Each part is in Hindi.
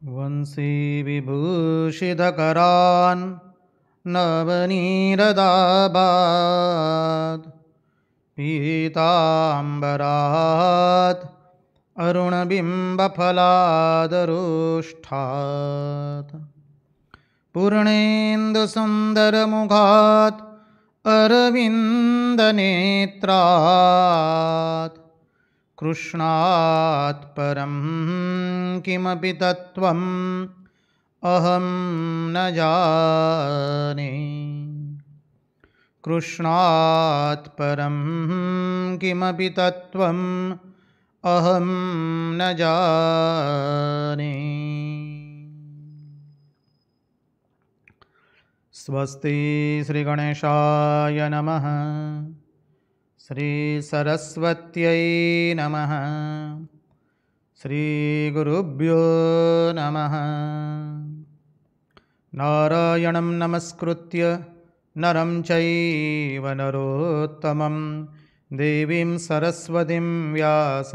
वंशी विभूषितकरान् नवनीरदाभात् पीताम्बरात् अरुणबिम्बफलादरोष्ठात् पूर्णेन्दुसुन्दरमुखात् अरविन्दनेत्रात् कृष्णात् परं किमपि तत्त्वम् अहं न जाने। कृष्णात् परं किमपि तत्त्वम् अहं न जाने। स्वस्ति श्रीगणेशाय नमः। श्रीसरस्वत्यै नमः। श्रीगुरुभ्यो नमः। नारायणं नमस्कृत्य नरं चैव नरोत्तमं देवीं सरस्वतीं व्यास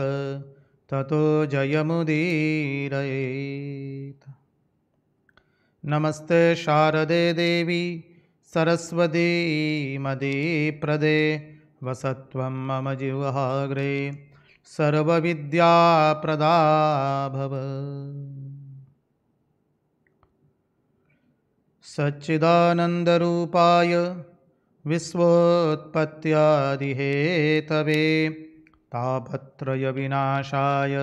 ततो जयमुदीरयेत्। नमस्ते शारदे देवी सरस्वती मदीप्रदे वसत्वं मम जिह्वाग्रे सर्वविद्याप्रदा भव। सच्चिदानन्दरूपाय विश्वोत्पत्त्यादिहेतवे तापत्रयविनाशाय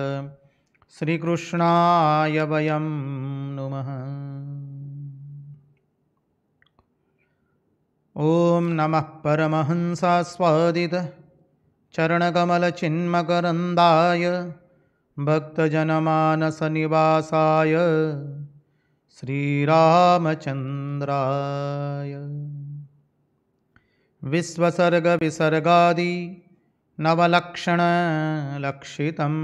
श्रीकृष्णाय वयं नुमः। ॐ नमः परमहंसास्वादित चरणकमलचिन्मकरन्दाय भक्तजनमानसनिवासाय श्रीरामचन्द्राय विश्वसर्गविसर्गादि नवलक्षणलक्षितं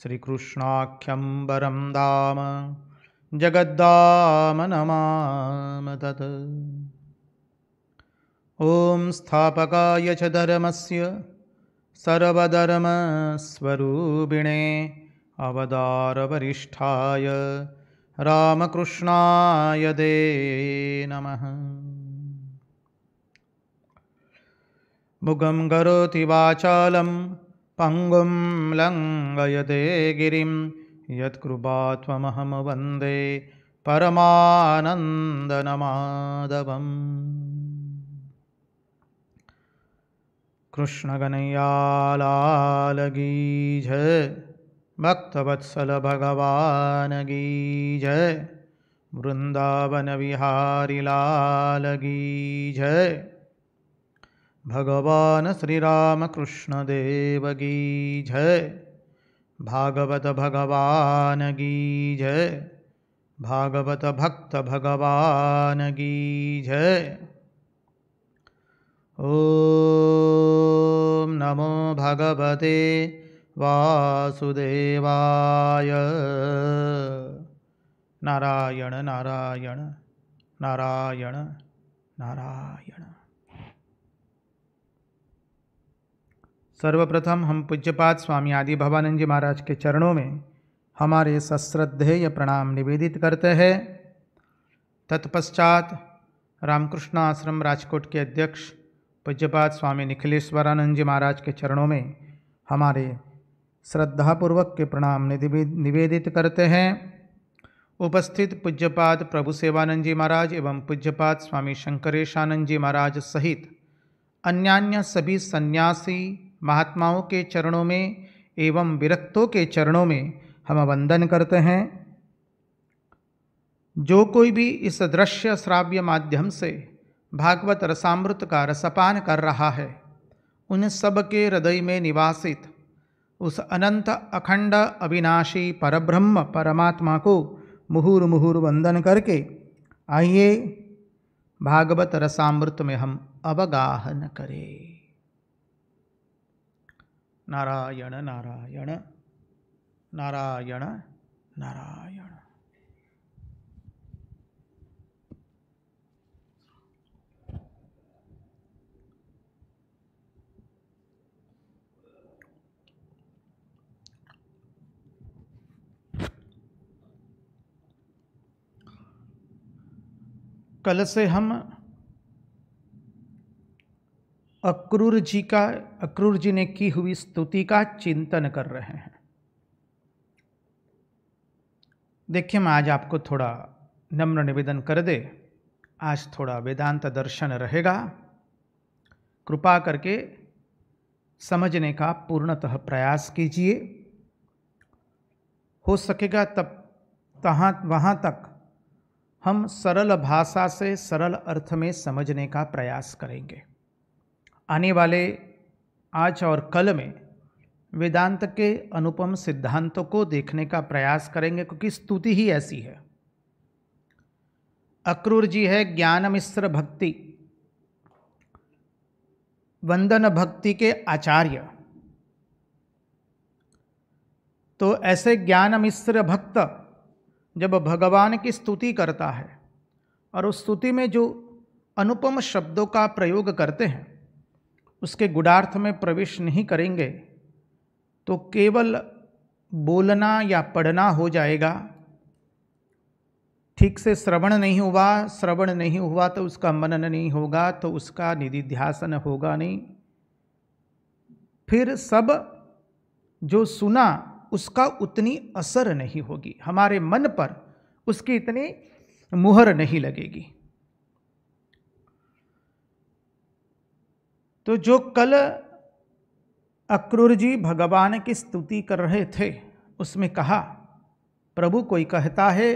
श्रीकृष्णाख्यं वरं धाम जगद्धाम नमामि तत्। ॐ स्थापकाय च धर्मस्य सर्वधर्मस्वरूपिणे अवतारवरिष्ठाय रामकृष्णाय ते नमः। मुखं करोति वाचालं पङ्गुं लङ्घयते गिरिं यत्कृपात्वमहं वन्दे परमानन्दमाधवम्। कृष्ण कन्हैया की जय, भक्तवत्सल भगवान की जय, वृंदावन विहारी लाल की जय, भगवान श्री राम कृष्ण देव की जय, भागवत भगवान की जय, भागवत भक्त भगवान की जय। ॐ नमो भगवते वासुदेवाय। नारायण नारायण नारायण नारायण। सर्वप्रथम हम पूज्यपाद स्वामी आदि भवानंद जी महाराज के चरणों में हमारे सश्रद्धेय प्रणाम निवेदित करते हैं। तत्पश्चात रामकृष्ण आश्रम राजकोट के अध्यक्ष पूज्यपाद स्वामी निखिलेश्वरानंद जी महाराज के चरणों में हमारे श्रद्धापूर्वक के प्रणाम निवेदित करते हैं। उपस्थित पूज्यपाद प्रभु सेवानंद जी महाराज एवं पूज्यपाद स्वामी शंकरेशानंद जी महाराज सहित अन्यान्य सभी सन्यासी महात्माओं के चरणों में एवं विरक्तों के चरणों में हम वंदन करते हैं। जो कोई भी इस दृश्य श्राव्य माध्यम से भागवत रसामृत का रसपान कर रहा है, उन सब के हृदय में निवासित उस अनंत अखंड अविनाशी परब्रह्म परमात्मा को मुहुर मुहुर वंदन करके आइए भागवत रसामृत में हम अवगाहन करें। नारायण नारायण नारायण नारायण। कल से हम अक्रूर जी ने की हुई स्तुति का चिंतन कर रहे हैं। देखिए, मैं आज आपको थोड़ा नम्र निवेदन कर दे, आज थोड़ा वेदांत दर्शन रहेगा। कृपा करके समझने का पूर्णतः प्रयास कीजिए। हो सकेगा तब वहाँ तक हम सरल भाषा से सरल अर्थ में समझने का प्रयास करेंगे। आने वाले आज और कल में वेदांत के अनुपम सिद्धांतों को देखने का प्रयास करेंगे, क्योंकि स्तुति ही ऐसी है। अक्रूर जी है ज्ञान मिश्र भक्ति, वंदन भक्ति के आचार्य। तो ऐसे ज्ञान मिश्र भक्त जब भगवान की स्तुति करता है और उस स्तुति में जो अनुपम शब्दों का प्रयोग करते हैं, उसके गुणार्थ में प्रवेश नहीं करेंगे तो केवल बोलना या पढ़ना हो जाएगा। ठीक से श्रवण नहीं हुआ तो उसका मनन नहीं होगा, तो उसका निधिध्यासन होगा नहीं। फिर सब जो सुना उसका उतनी असर नहीं होगी, हमारे मन पर उसकी इतनी मुहर नहीं लगेगी। तो जो कल अक्रूर जी भगवान की स्तुति कर रहे थे, उसमें कहा, प्रभु कोई कहता है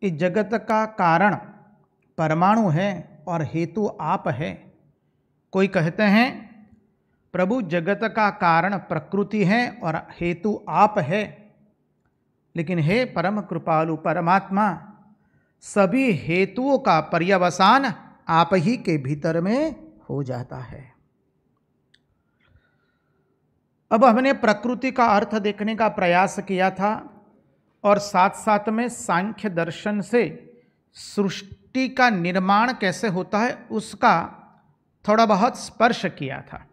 इस जगत का कारण परमाणु है और हेतु आप है। कोई कहते हैं प्रभु जगत का कारण प्रकृति है और हेतु आप है। लेकिन हे परम कृपालु परमात्मा, सभी हेतुओं का पर्यवसान आप ही के भीतर में हो जाता है। अब हमने प्रकृति का अर्थ देखने का प्रयास किया था और साथ साथ में सांख्य दर्शन से सृष्टि का निर्माण कैसे होता है उसका थोड़ा बहुत स्पर्श किया था।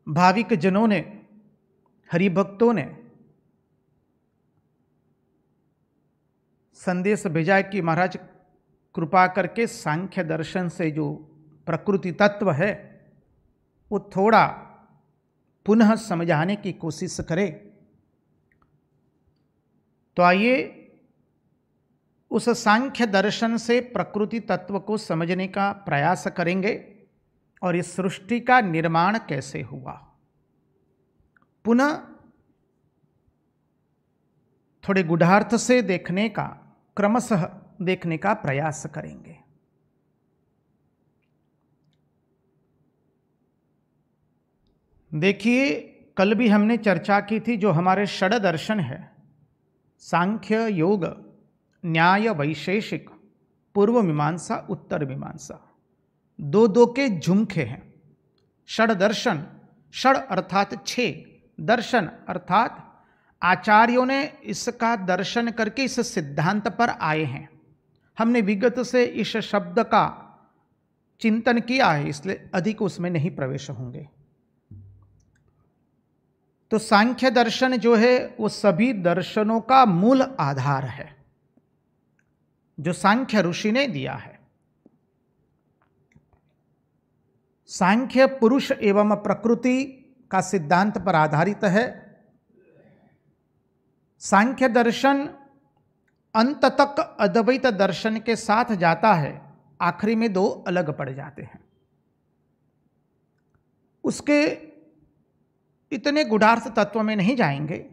भाविक जनों ने, हरिभक्तों ने संदेश भेजा कि महाराज कृपा करके सांख्य दर्शन से जो प्रकृति तत्व है वो थोड़ा पुनः समझाने की कोशिश करें। तो आइए उस सांख्य दर्शन से प्रकृति तत्व को समझने का प्रयास करेंगे और इस सृष्टि का निर्माण कैसे हुआ, पुनः थोड़े गूढ़ार्थ से देखने का, क्रमशः देखने का प्रयास करेंगे। देखिए, कल भी हमने चर्चा की थी, जो हमारे षड दर्शन है, सांख्य, योग, न्याय, वैशेषिक, पूर्व मीमांसा, उत्तर मीमांसा, दो दो के झुमके हैं। षड दर्शन, षड अर्थात 6, दर्शन अर्थात आचार्यों ने इसका दर्शन करके इस सिद्धांत पर आए हैं। हमने विगत से इस शब्द का चिंतन किया है, इसलिए अधिक उसमें नहीं प्रवेश होंगे। तो सांख्य दर्शन जो है वो सभी दर्शनों का मूल आधार है, जो सांख्य ऋषि ने दिया है। सांख्य पुरुष एवं प्रकृति का सिद्धांत पर आधारित है। सांख्य दर्शन अंत तक अद्वैत दर्शन के साथ जाता है, आखिरी में 2 अलग पड़ जाते हैं। उसके इतने गूढ़ार्थ तत्व में नहीं जाएंगे,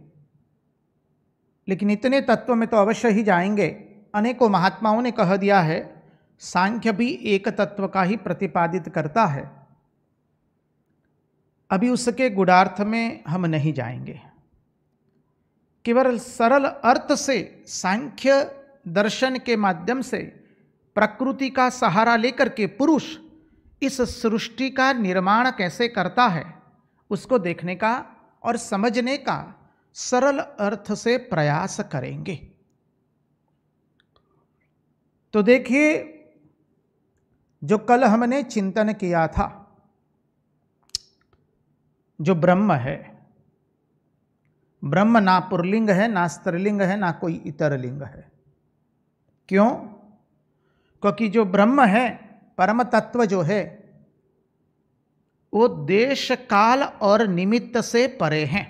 लेकिन इतने तत्व में तो अवश्य ही जाएंगे। अनेकों महात्माओं ने कह दिया है, सांख्य भी एक तत्व का ही प्रतिपादित करता है। अभी उसके गूढ़ार्थ में हम नहीं जाएंगे, केवल सरल अर्थ से सांख्य दर्शन के माध्यम से प्रकृति का सहारा लेकर के पुरुष इस सृष्टि का निर्माण कैसे करता है उसको देखने का और समझने का सरल अर्थ से प्रयास करेंगे। तो देखिए, जो कल हमने चिंतन किया था, जो ब्रह्म है, ब्रह्म ना पुल्लिंग है, ना स्त्रीलिंग है, ना कोई इतर लिंग है, क्यों? क्योंकि जो ब्रह्म है, परम तत्व जो है, वो देश काल और निमित्त से परे हैं,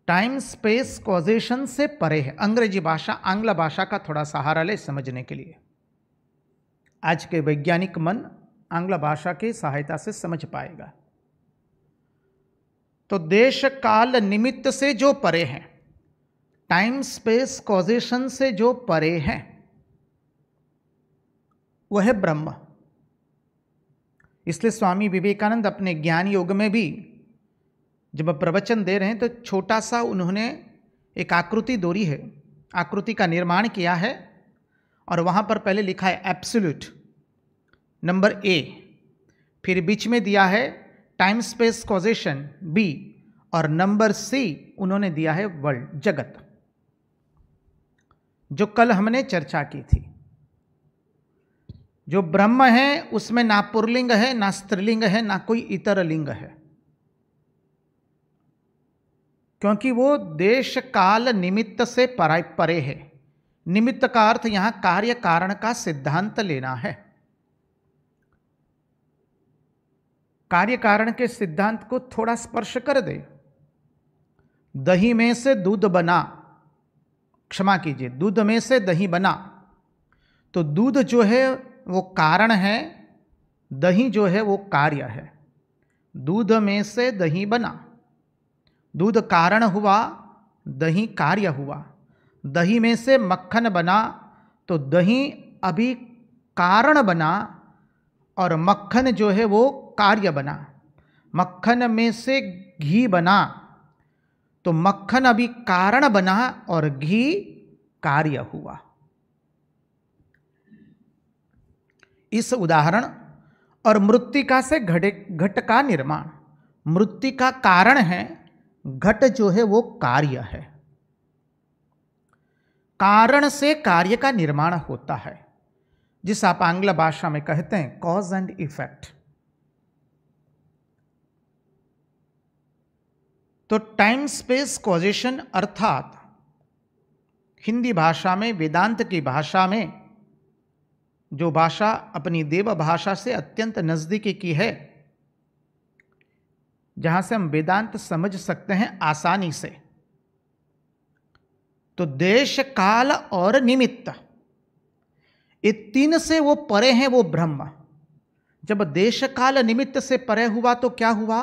टाइम स्पेस कॉजेशन से परे है। अंग्रेजी भाषा, आंग्ल भाषा का थोड़ा सहारा ले समझने के लिए। आज के वैज्ञानिक मन आंग्ल भाषा की सहायता से समझ पाएगा। तो देश काल निमित्त से जो परे हैं, टाइम स्पेस कॉजेशन से जो परे हैं, वह है ब्रह्म। इसलिए स्वामी विवेकानंद अपने ज्ञान योग में भी जब प्रवचन दे रहे हैं तो छोटा सा उन्होंने एक आकृति दोरी है, आकृति का निर्माण किया है, और वहाँ पर पहले लिखा है एब्सोल्यूट, नंबर ए, फिर बीच में दिया है टाइम स्पेस कॉजेशन बी, और नंबर सी उन्होंने दिया है वर्ल्ड, जगत, जो कल हमने चर्चा की थी। जो ब्रह्म है उसमें ना पुल्लिंग है, ना स्त्रीलिंग है, ना कोई इतर लिंग है, क्योंकि वो देश काल निमित्त से परे है। निमित्त का अर्थ यहां कार्य कारण का सिद्धांत लेना है। कार्य कारण के सिद्धांत को थोड़ा स्पर्श कर दे। दही में से दूध बना, क्षमा कीजिए, दूध में से दही बना, तो दूध जो है वो कारण है, दही जो है वो कार्य है। दूध में से दही बना, दूध कारण हुआ, दही कार्य हुआ। दही में से मक्खन बना, तो दही अभी कारण बना और मक्खन जो है वो कार्य बना। मक्खन में से घी बना, तो मक्खन अभी कारण बना और घी कार्य हुआ। इस उदाहरण, और मृत्तिका से घट का निर्माण, मृत्तिका कारण है, घट जो है वो कार्य है। कारण से कार्य का निर्माण होता है, जिस आप आंग्ल भाषा में कहते हैं कॉज एंड इफेक्ट। तो टाइम स्पेस कॉजेशन अर्थात हिंदी भाषा में, वेदांत की भाषा में, जो भाषा अपनी देव भाषा से अत्यंत नजदीकी की है, जहां से हम वेदांत समझ सकते हैं आसानी से, तो देश काल और निमित्त, ये तीन से वो परे हैं, वो ब्रह्म। जब देश काल निमित्त से परे हुआ तो क्या हुआ?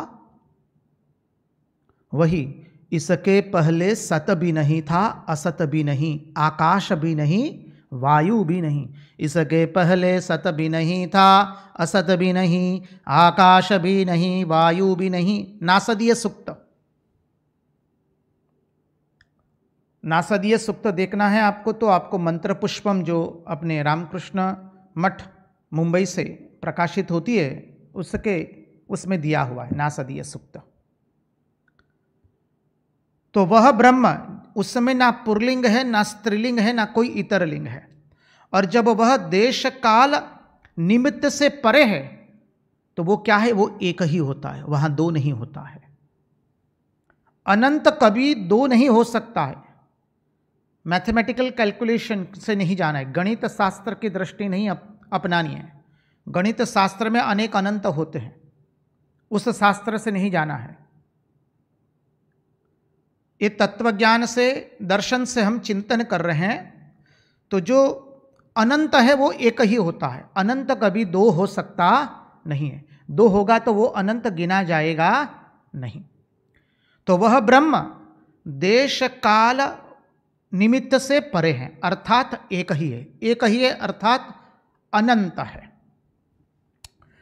वही, इसके पहले सत भी नहीं था, असत भी नहीं, आकाश भी नहीं, वायु भी नहीं। इसके पहले सत भी नहीं था, असत भी नहीं, आकाश भी नहीं, वायु भी नहीं। नासदीय सुक्त, नासदीय सुक्त देखना है आपको तो आपको मंत्र पुष्पम, जो अपने रामकृष्ण मठ मुंबई से प्रकाशित होती है, उसमें दिया हुआ है नासदीय सुक्त। तो वह ब्रह्म, उसमें ना पुल्लिंग है, ना स्त्रीलिंग है, ना कोई इतर लिंग है। और जब वह देश काल निमित्त से परे है तो वो क्या है? वो एक ही होता है, वहां दो नहीं होता है। अनंत कभी दो नहीं हो सकता है। मैथमेटिकल कैलकुलेशन से नहीं जाना है, गणित शास्त्र की दृष्टि नहीं अपनानी है। गणित शास्त्र में अनेक अनंत होते हैं, उस शास्त्र से नहीं जाना है। ये तत्वज्ञान से, दर्शन से हम चिंतन कर रहे हैं, तो जो अनंत है वो एक ही होता है। अनंत कभी दो हो सकता नहीं है, दो होगा तो वो अनंत गिना जाएगा नहीं। तो वह ब्रह्म देश काल निमित्त से परे है, अर्थात एक ही है। एक ही है अर्थात अनंत है,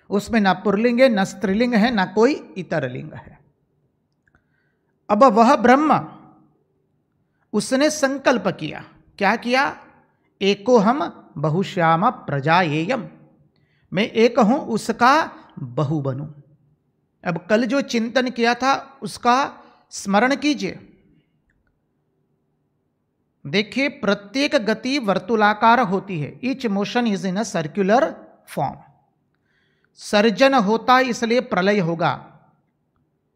उसमें ना पुल्लिंग है, ना स्त्रीलिंग है, ना कोई इतर लिंग है। अब वह ब्रह्म, उसने संकल्प किया। क्या किया? एको हम बहुश्याम प्रजायेयम, मैं एक हूं, उसका बहु बनूं। अब कल जो चिंतन किया था उसका स्मरण कीजिए। देखिए, प्रत्येक गति वर्तुलाकार होती है। Each motion is in a circular form. Surgeon होता इसलिए प्रलय होगा।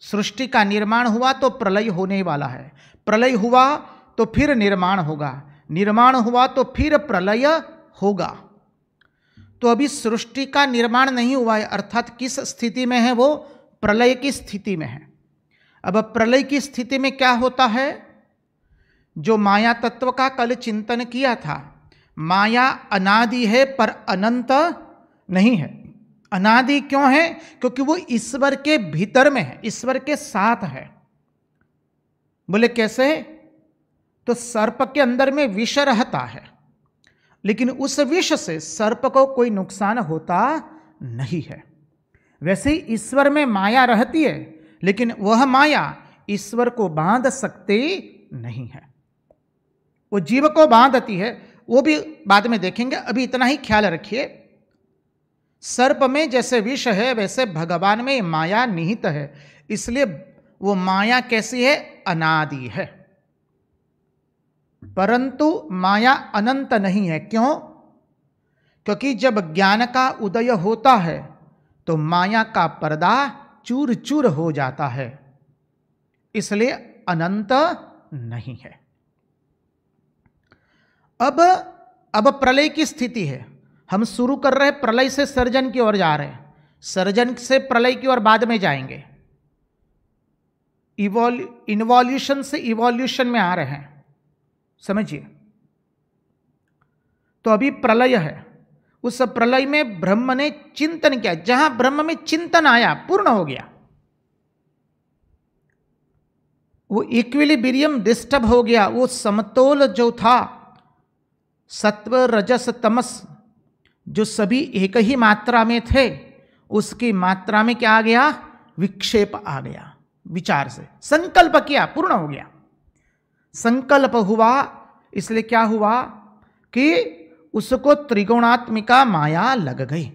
सृष्टि का निर्माण हुआ तो प्रलय होने वाला है, प्रलय हुआ तो फिर निर्माण होगा। निर्माण हुआ तो फिर प्रलय होगा। तो अभी सृष्टि का निर्माण नहीं हुआ है, अर्थात किस स्थिति में है वो? प्रलय की स्थिति में है। अब प्रलय की स्थिति में क्या होता है? जो माया तत्व का कल चिंतन किया था, माया अनादि है पर अनंत नहीं है। अनादि क्यों है? क्योंकि वो ईश्वर के भीतर में है, ईश्वर के साथ है। बोले कैसे? तो सर्प के अंदर में विष रहता है, लेकिन उस विष से सर्प को कोई नुकसान होता नहीं है। वैसे ही ईश्वर में माया रहती है, लेकिन वह माया ईश्वर को बांध सकती नहीं है। वो जीव को बांधती है, वो भी बाद में देखेंगे। अभी इतना ही ख्याल रखिए, सर्प में जैसे विष है वैसे भगवान में माया निहित है, इसलिए वो माया कैसी है? अनादि है। परंतु माया अनंत नहीं है। क्यों? क्योंकि जब ज्ञान का उदय होता है तो माया का पर्दा चूर चूर हो जाता है, इसलिए अनंत नहीं है। अब प्रलय की स्थिति है। हम शुरू कर रहे हैं प्रलय से सर्जन की ओर जा रहे हैं, सर्जन से प्रलय की ओर बाद में जाएंगे। इन्वॉल्यूशन से इवोल्यूशन में आ रहे हैं, समझिए। तो अभी प्रलय है, उस प्रलय में ब्रह्म ने चिंतन किया। जहां ब्रह्म में चिंतन आया, पूर्ण हो गया, वो इक्विलिब्रियम डिस्टर्ब हो गया। वो समतोल जो था, सत्व रजस तमस, जो सभी एक ही मात्रा में थे, उसकी मात्रा में क्या आ गया? विक्षेप आ गया। विचार से संकल्प किया, पूर्ण हो गया। संकल्प हुआ, इसलिए क्या हुआ कि उसको त्रिगुणात्मिका माया लग गई।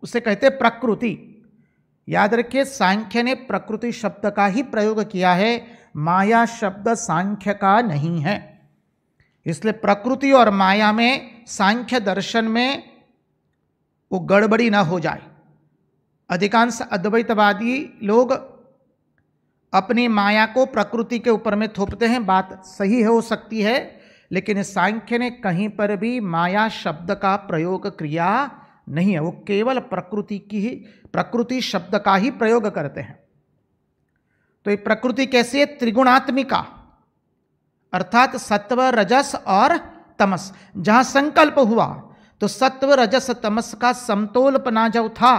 उसे कहते प्रकृति। याद रखिए, सांख्य ने प्रकृति शब्द का ही प्रयोग किया है, माया शब्द सांख्य का नहीं है। इसलिए प्रकृति और माया में, सांख्य दर्शन में वो गड़बड़ी ना हो जाए। अधिकांश अद्वैतवादी लोग अपनी माया को प्रकृति के ऊपर में थोपते हैं। बात सही हो सकती है, लेकिन सांख्य ने कहीं पर भी माया शब्द का प्रयोग किया नहीं है। वो केवल प्रकृति शब्द का ही प्रयोग करते हैं। तो ये प्रकृति कैसी है? त्रिगुणात्मिका, अर्थात सत्व रजस और तमस। जहां संकल्प हुआ तो सत्व रजस तमस का समतोलपना जो था,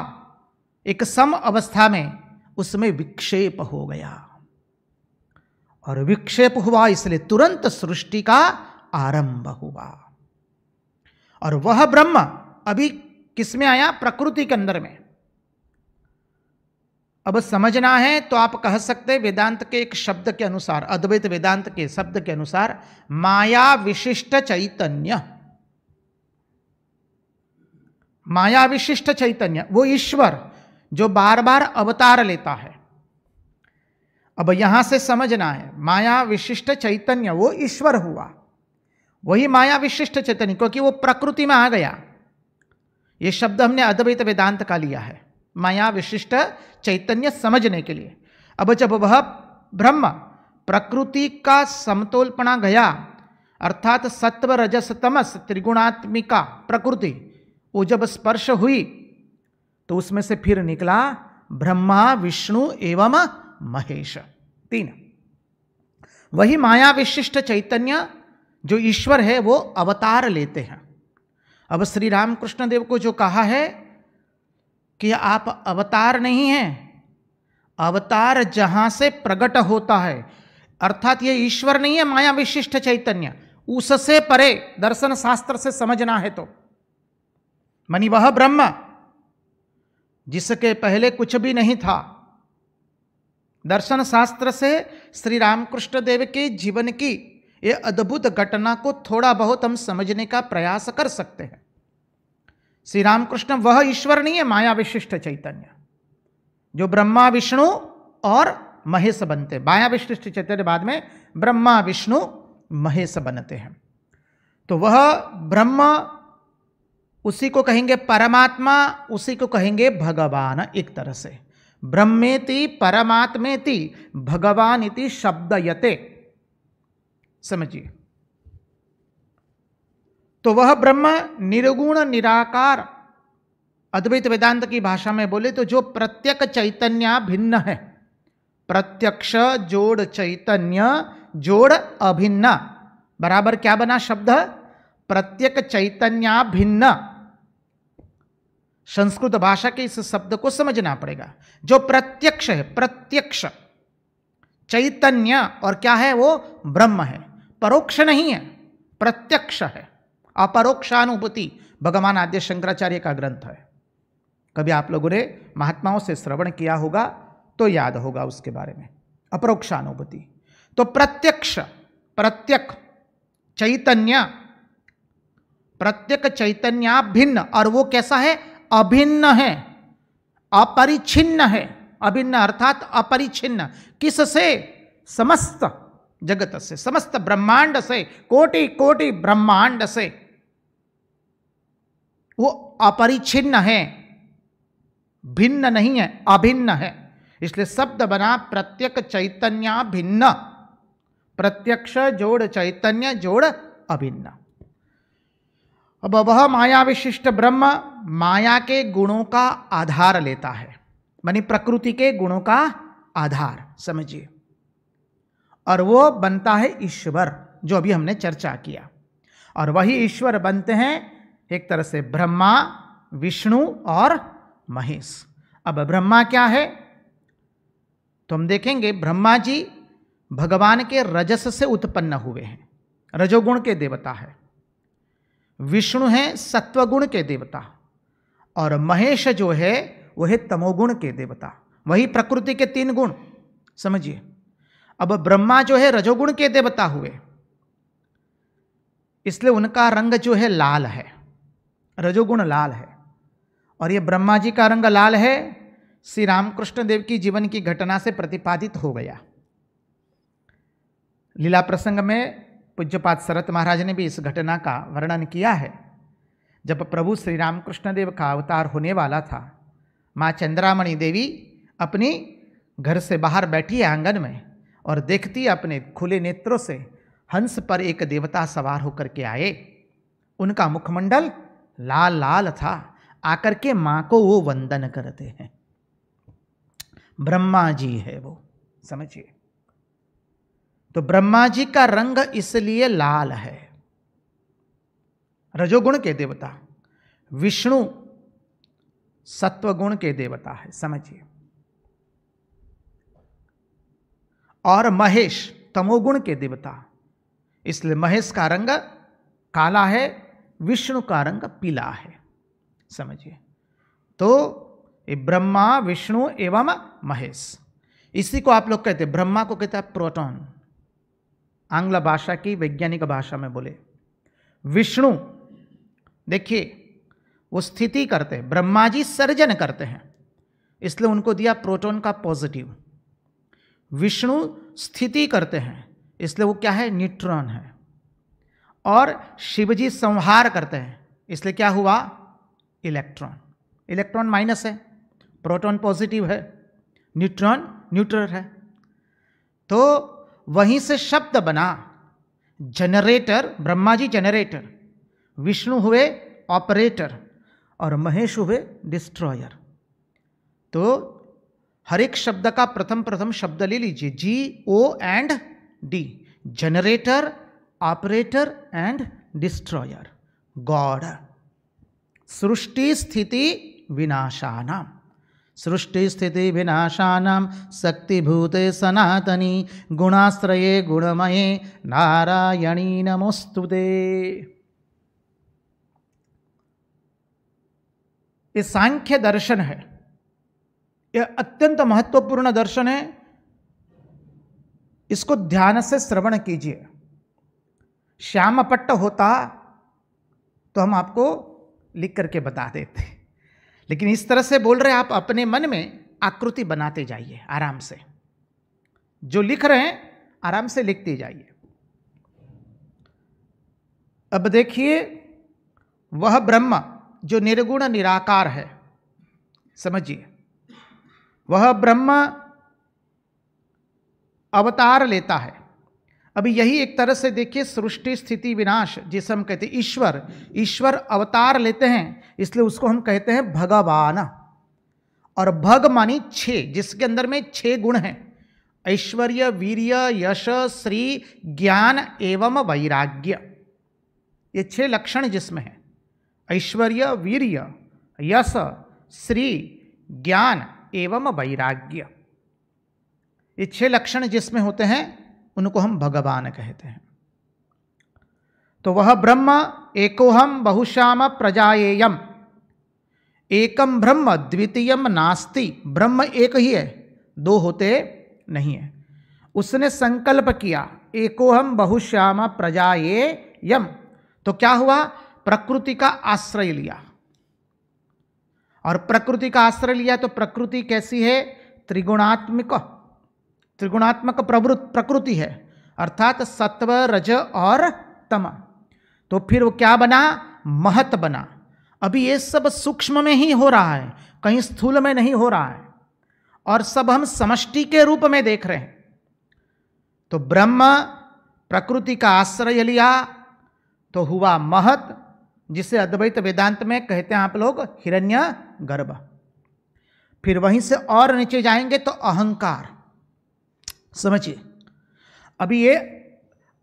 एक सम अवस्था में, उसमें विक्षेप हो गया। और विक्षेप हुआ, इसलिए तुरंत सृष्टि का आरंभ हुआ। और वह ब्रह्म अभी किस में आया? प्रकृति के अंदर में। अब समझना है तो आप कह सकते हैं, वेदांत के एक शब्द के अनुसार, अद्वैत वेदांत के शब्द के अनुसार, माया विशिष्ट चैतन्य। माया विशिष्ट चैतन्य वो ईश्वर जो बार बार अवतार लेता है। अब यहां से समझना है, माया विशिष्ट चैतन्य वो ईश्वर हुआ, वही माया विशिष्ट चैतन्य, क्योंकि वो प्रकृति में आ गया। ये शब्द हमने अद्वैत वेदांत का लिया है, माया विशिष्ट चैतन्य समझने के लिए। अब जब वह ब्रह्म प्रकृति का समतोलपना गया, अर्थात सत्व रजस तमस त्रिगुणात्मिका प्रकृति, वो जब स्पर्श हुई तो उसमें से फिर निकला ब्रह्मा विष्णु एवं महेश, तीन। वही माया विशिष्ट चैतन्य जो ईश्वर है वो अवतार लेते हैं। अब श्री रामकृष्ण देव को जो कहा है कि आप अवतार नहीं हैं, अवतार जहां से प्रकट होता है, अर्थात ये ईश्वर नहीं है माया विशिष्ट चैतन्य, उससे परे दर्शन शास्त्र से समझना है तो मनी वह ब्रह्म जिसके पहले कुछ भी नहीं था। दर्शन शास्त्र से श्री रामकृष्ण देव के जीवन की ये अद्भुत घटना को थोड़ा बहुत हम समझने का प्रयास कर सकते हैं। श्री रामकृष्ण वह ईश्वर नहीं है माया विशिष्ट चैतन्य जो ब्रह्मा विष्णु और महेश बनते। माया विशिष्ट चैतन्य बाद में ब्रह्मा विष्णु महेश बनते हैं। तो वह ब्रह्म, उसी को कहेंगे परमात्मा, उसी को कहेंगे भगवान। एक तरह से ब्रह्मेति परमात्मेति भगवान इति शब्दयते, समझिए। तो वह ब्रह्म निर्गुण निराकार, अद्वैत वेदांत की भाषा में बोले तो जो प्रत्यक चैतन्य भिन्न है, प्रत्यक्ष जोड़ चैतन्य जोड़ अभिन्न बराबर क्या बना शब्द? प्रत्यक चैतन्य भिन्न। संस्कृत भाषा के इस शब्द को समझना पड़ेगा। जो प्रत्यक्ष है, प्रत्यक्ष चैतन्य और क्या है? वो ब्रह्म है, परोक्ष नहीं है, प्रत्यक्ष है। अपरोक्षानुभूति भगवान आद्य शंकराचार्य का ग्रंथ है। कभी आप लोगों ने महात्माओं से श्रवण किया होगा तो याद होगा उसके बारे में। अपरोक्षानुभूति तो प्रत्यक्ष, प्रत्यक चैतन्य, प्रत्यक चैतन्य भिन्न, और वो कैसा है? अभिन्न है, अपरिच्छिन्न है। अभिन्न अर्थात अपरिच्छिन्न। किससे? समस्त जगत से, समस्त ब्रह्मांड से, कोटि कोटि ब्रह्मांड से वो अपरिच्छिन्न है, भिन्न नहीं है, अभिन्न है। इसलिए शब्द बना प्रत्यक चैतन्य भिन्न। प्रत्यक्ष जोड़ चैतन्य जोड़ अभिन्न। अब वह माया विशिष्ट ब्रह्म माया के गुणों का आधार लेता है, मानी प्रकृति के गुणों का आधार समझिए, और वो बनता है ईश्वर, जो अभी हमने चर्चा किया। और वही ईश्वर बनते हैं एक तरह से ब्रह्मा, विष्णु और महेश। अब ब्रह्मा क्या है? तो हम देखेंगे ब्रह्मा जी भगवान के रजस से उत्पन्न हुए हैं, रजोगुण के देवता है। विष्णु हैं सत्वगुण के देवता, और महेश जो है वह है तमोगुण के देवता। वही प्रकृति के 3 गुण समझिए। अब ब्रह्मा जो है रजोगुण के देवता हुए, इसलिए उनका रंग जो है लाल है, रजोगुण लाल है। और ये ब्रह्मा जी का रंग लाल है, श्री रामकृष्ण देव की जीवन की घटना से प्रतिपादित हो गया। लीला प्रसंग में पूज्यपाद शरत महाराज ने भी इस घटना का वर्णन किया है। जब प्रभु श्री रामकृष्ण देव का अवतार होने वाला था, माँ चंद्रामणि देवी अपनी घर से बाहर बैठी है आंगन में, और देखती अपने खुले नेत्रों से हंस पर एक देवता सवार होकर के आए। उनका मुखमंडल लाल लाल था। आकर के माँ को वो वंदन करते हैं। ब्रह्मा जी है वो, समझिए। तो ब्रह्मा जी का रंग इसलिए लाल है, रजोगुण के देवता। विष्णु सत्वगुण के देवता है, समझिए। और महेश तमोगुण के देवता, इसलिए महेश का रंग काला है, विष्णु का रंग पीला है, समझिए। तो ये ब्रह्मा विष्णु एवं महेश, इसी को आप लोग कहते हैं, ब्रह्मा को कहते हैं प्रोटॉन, आंग्ल भाषा की वैज्ञानिक भाषा में बोले। विष्णु देखिए वो स्थिति करते हैं, ब्रह्मा जी सर्जन करते हैं, इसलिए उनको दिया प्रोटॉन का पॉजिटिव। विष्णु स्थिति करते हैं, इसलिए वो क्या है? न्यूट्रॉन है। और शिवजी संहार करते हैं, इसलिए क्या हुआ? इलेक्ट्रॉन। इलेक्ट्रॉन माइनस है, प्रोटॉन पॉजिटिव है, न्यूट्रॉन न्यूट्रल है। तो वहीं से शब्द बना जनरेटर। ब्रह्मा जी जनरेटर, विष्णु हुए ऑपरेटर, और महेश हुए डिस्ट्रॉयर। तो हर एक शब्द का प्रथम शब्द ले लीजिए, GOD, generator, operator and destroyer. God. सृष्टि स्थिति विनाशानाम, सृष्टि स्थिति विनाशानाम शक्तिभूते सनातनी गुणाश्रये गुणमये नारायणी नमोस्तुते। ये सांख्य दर्शन है, यह अत्यंत महत्वपूर्ण दर्शन है। इसको ध्यान से श्रवण कीजिए। श्यामपट्ट होता तो हम आपको लिख करके बता देते, लेकिन इस तरह से बोल रहे आप अपने मन में आकृति बनाते जाइए आराम से। जो लिख रहे हैं आराम से लिखते जाइए। अब देखिए, वह ब्रह्म जो निर्गुण निराकार है, समझिए, वह ब्रह्म अवतार लेता है। अभी यही एक तरह से देखिए सृष्टि स्थिति विनाश जिसे हम कहते हैं ईश्वर, ईश्वर अवतार लेते हैं, इसलिए उसको हम कहते हैं भगवान। और भग मानी 6, जिसके अंदर में 6 गुण हैं, ऐश्वर्य, वीर्य, यश, श्री, ज्ञान एवं वैराग्य। ये 6 लक्षण जिसमें है, ऐश्वर्य, वीर्य, यश, श्री, ज्ञान एवं वैराग्य। ये 6 लक्षण जिसमें होते हैं उनको हम भगवान कहते हैं। तो वह ब्रह्म एकोहम बहुश्याम प्रजाएयम, एकम ब्रह्म द्वितीयम नास्ति। ब्रह्म एक ही है, 2 होते नहीं है। उसने संकल्प किया एकोहम बहुश्याम प्रजाएयम, तो क्या हुआ, प्रकृति का आश्रय लिया। और प्रकृति का आश्रय लिया तो प्रकृति कैसी है, त्रिगुणात्मक प्रकृति है, अर्थात सत्व, रज और तम। तो फिर वो क्या बना, महत बना। अभी ये सब सूक्ष्म में ही हो रहा है, कहीं स्थूल में नहीं हो रहा है, और सब हम समष्टि के रूप में देख रहे हैं। तो ब्रह्म प्रकृति का आश्रय लिया तो हुआ महत, जिसे अद्वैत वेदांत में कहते हैं आप लोग हिरण्यगर्भ। फिर वहीं से और नीचे जाएंगे तो अहंकार। समझिए, अभी ये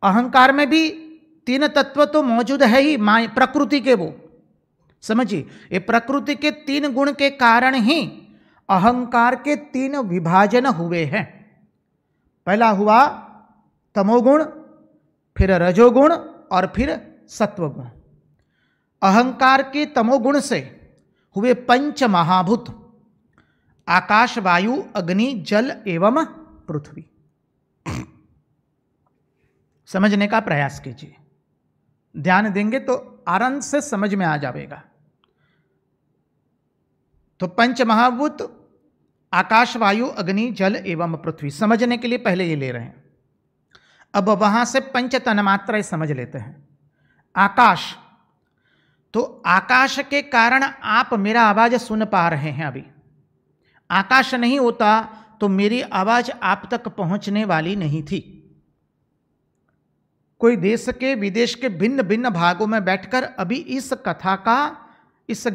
अहंकार में भी 3 तत्व तो मौजूद है ही, प्रकृति के। वो समझिए, ये प्रकृति के 3 गुण के कारण ही अहंकार के 3 विभाजन हुए हैं। पहला हुआ तमोगुण, फिर रजोगुण और फिर सत्वगुण। अहंकार के तमोगुण से हुए 5 महाभूत, आकाश, वायु, अग्नि, जल एवं पृथ्वी। समझने का प्रयास कीजिए, ध्यान देंगे तो आनंद से समझ में आ जाएगा। तो 5 महाभूत, आकाश, वायु, अग्नि, जल एवं पृथ्वी, समझने के लिए पहले ये ले रहे हैं। अब वहां से 5 तन्मात्राएं समझ लेते हैं। आकाश, तो आकाश के कारण आप मेरा आवाज सुन पा रहे हैं। अभी आकाश नहीं होता तो मेरी आवाज आप तक पहुंचने वाली नहीं थी। कोई देश के विदेश के भिन्न भिन्न भागों में बैठकर अभी इस कथा का, इस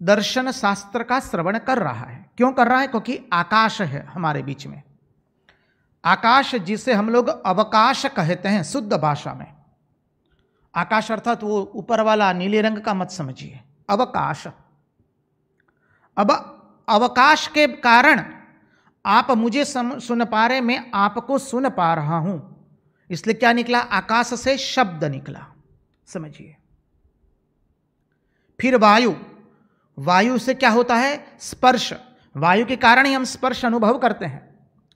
दर्शन शास्त्र का श्रवण कर रहा है। क्यों कर रहा है, क्योंकि आकाश है हमारे बीच में। आकाश जिसे हम लोग अवकाश कहते हैं शुद्ध भाषा में। आकाश अर्थात वो ऊपर वाला नीले रंग का मत समझिए, अवकाश। अब अवकाश के कारण आप मुझे सुन पा रहे, मैं आपको सुन पा रहा हूं, इसलिए क्या निकला, आकाश से शब्द निकला। समझिए। फिर वायु, वायु से क्या होता है, स्पर्श। वायु के कारण ही हम स्पर्श अनुभव करते हैं।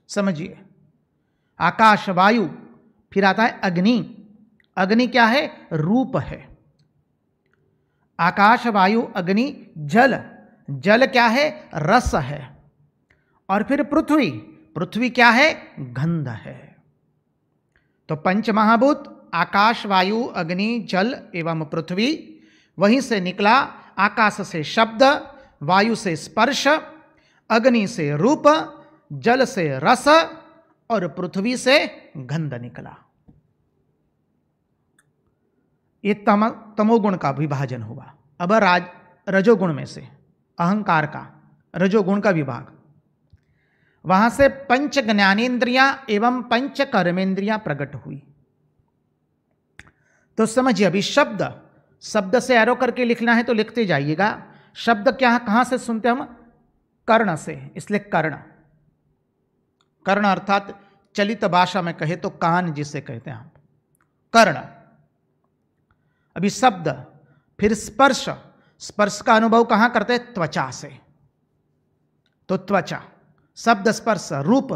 समझिए, आकाश, वायु। फिर आता है अग्नि। अग्नि क्या है, रूप है। आकाश, वायु, अग्नि, जल। जल क्या है, रस है। और फिर पृथ्वी। पृथ्वी क्या है, गंध है। तो 5 महाभूत, आकाश, वायु, अग्नि, जल एवं पृथ्वी। वहीं से निकला आकाश से शब्द, वायु से स्पर्श, अग्नि से रूप, जल से रस और पृथ्वी से गंध निकला। ये तमोगुण का विभाजन हुआ। अब रजोगुण में से अहंकार का रजोगुण का विभाग, वहां से 5 ज्ञानेन्द्रियां एवं 5 कर्मेंद्रियां प्रकट हुई। तो समझिए, अभी शब्द, शब्द से एरो करके लिखना है तो लिखते जाइएगा। शब्द क्या, कहां से सुनते हम, कर्ण से, इसलिए कर्ण। कर्ण अर्थात चलित भाषा में कहे तो कान जिसे कहते हैं हम, कर्ण। अभी शब्द। फिर स्पर्श। स्पर्श का अनुभव कहां करते हैं, त्वचा से, तो त्वचा। शब्द, स्पर्श, रूप।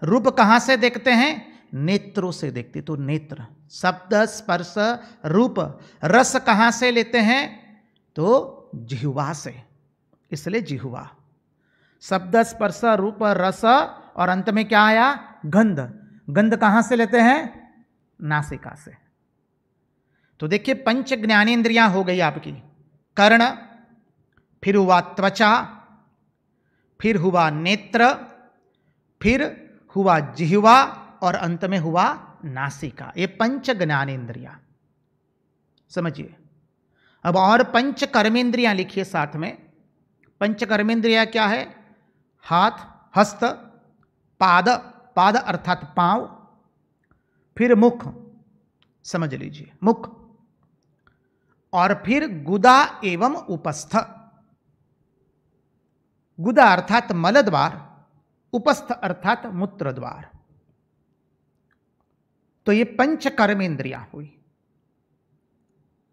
रूप कहां से देखते हैं, नेत्रों से देखते, तो नेत्र। शब्द, स्पर्श, रूप। रस कहां से लेते हैं, तो जिह्वा से, इसलिए जिह्वा। शब्द, स्पर्श, रूप, रस और अंत में क्या आया, गंध। गंध कहां से लेते हैं, नासिका से। तो देखिए 5 ज्ञानेंद्रियां हो गई आपकी। कर्ण, फिर हुआ त्वचा, फिर हुआ नेत्र, फिर हुआ जिह्वा और अंत में हुआ नासिका। ये पंच ज्ञानेन्द्रिया, समझिए। अब और पंच कर्मेंद्रियां लिखिए साथ में। पंच कर्मेंद्रिया क्या है? हाथ, हस्त, पाद, पाद अर्थात पांव, फिर मुख, समझ लीजिए मुख, और फिर गुदा एवं उपस्थ। गुदा अर्थात मल द्वार, उपस्थ अर्थात मूत्र द्वार। तो ये पंच कर्मेंद्रियां हुई,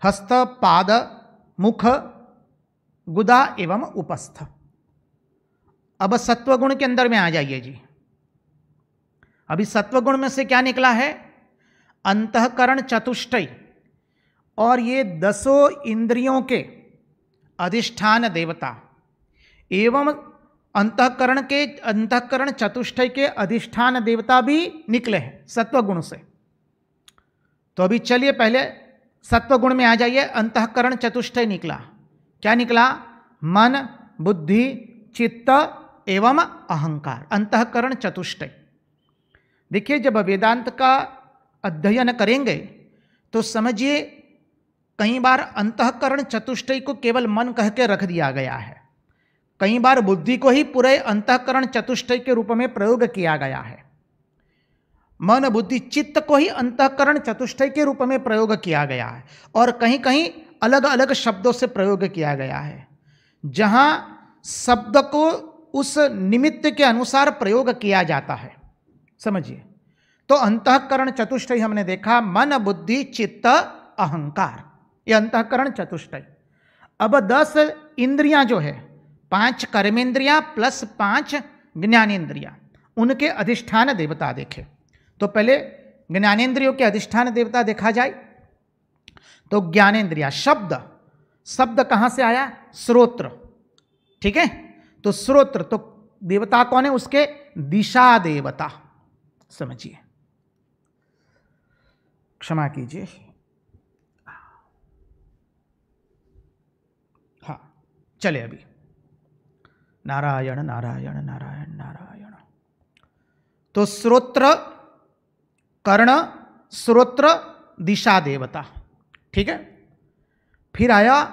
हस्त, पाद, मुख, गुदा एवं उपस्थ। अब सत्वगुण के अंदर में आ जाइए जी। अभी सत्वगुण में से क्या निकला है? अंतःकरण चतुष्टय और ये 10 इंद्रियों के अधिष्ठान देवता एवं अंतःकरण चतुष्टय के अधिष्ठान देवता भी निकले हैं सत्वगुण से। तो अभी चलिए पहले सत्वगुण में आ जाइए। अंतःकरण चतुष्टय निकला, क्या निकला? मन, बुद्धि, चित्त एवं अहंकार, अंतःकरण चतुष्टय। देखिए, जब वेदांत का अध्ययन करेंगे तो समझिए कई बार अंतःकरण चतुष्टय को केवल मन कह के रख दिया गया है, कई बार बुद्धि को ही पूरे अंतःकरण चतुष्टय के रूप में प्रयोग किया गया है, मन, बुद्धि, चित्त को ही अंतःकरण चतुष्टय के रूप में प्रयोग किया गया है, और कहीं कहीं अलग अलग शब्दों से प्रयोग किया गया है। जहां शब्द को उस निमित्त के अनुसार प्रयोग किया जाता है, समझिए। तो अंतःकरण चतुष्टय हमने देखा, मन, बुद्धि, चित्त, अहंकार, ये अंतःकरण चतुष्टय। अब 10 इंद्रियां जो है, 5 कर्मेंद्रियां प्लस 5 ज्ञानेन्द्रियां, उनके अधिष्ठान देवता देखे। तो पहले ज्ञानेन्द्रियों के अधिष्ठान देवता देखा जाए तो ज्ञानेन्द्रिया, शब्द, शब्द कहां से आया? श्रोत्र, ठीक है। तो श्रोत्र, तो देवता कौन है उसके? दिशा देवता, समझिए। क्षमा कीजिए, हाँ चले अभी। नारायण नारायण नारायण नारायण। तो श्रोत्र, कर्ण, श्रोत्र, दिशा देवता, ठीक है। फिर आया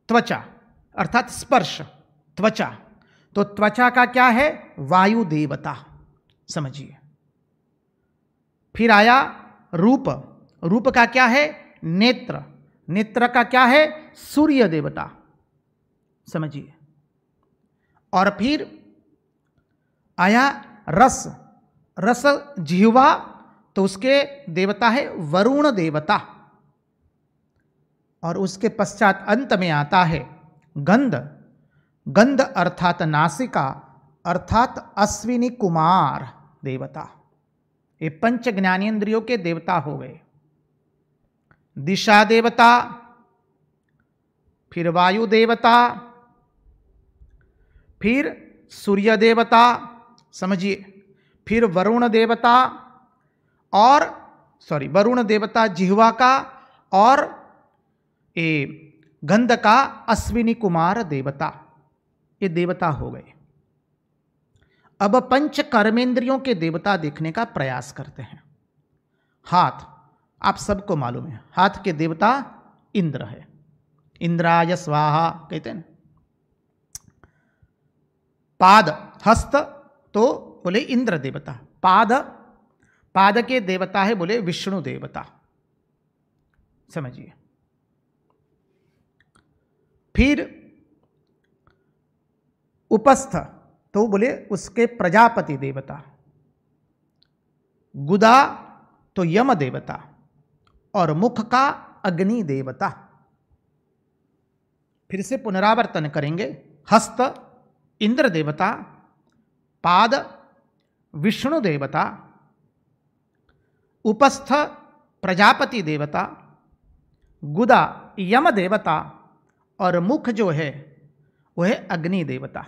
त्वचा अर्थात स्पर्श, त्वचा। तो त्वचा का क्या है? वायु देवता, समझिए। फिर आया रूप, रूप का क्या है? नेत्र, नेत्र का क्या है? सूर्य देवता, समझिए। और फिर आया रस, रस जिह्वा, तो उसके देवता है वरुण देवता। और उसके पश्चात अंत में आता है गंध, गंध अर्थात नासिका अर्थात अश्विनी कुमार देवता। ये पंच ज्ञानेन्द्रियों के देवता हो गए। दिशा देवता, फिर वायु देवता, फिर सूर्य देवता, समझिए, फिर वरुण देवता, और वरुण देवता जिह्वा का, और ये गंध का अश्विनी कुमार देवता, ये देवता हो गए। अब पंच कर्मेंद्रियों के देवता देखने का प्रयास करते हैं। हाथ, आप सबको मालूम है, हाथ के देवता इंद्र है, इंद्राय स्वाहा कहते हैं। पाद, हस्त, तो बोले इंद्र देवता। पाद, पाद के देवता है बोले विष्णु देवता, समझिए। फिर उपस्थ, तो बोले उसके प्रजापति देवता। गुदा, तो यम देवता, और मुख का अग्नि देवता। फिर से पुनरावर्तन करेंगे। हस्त इंद्र देवता, पाद विष्णु देवता, उपस्थ प्रजापति देवता, गुदा यम देवता, और मुख जो है वह है अग्नि देवता।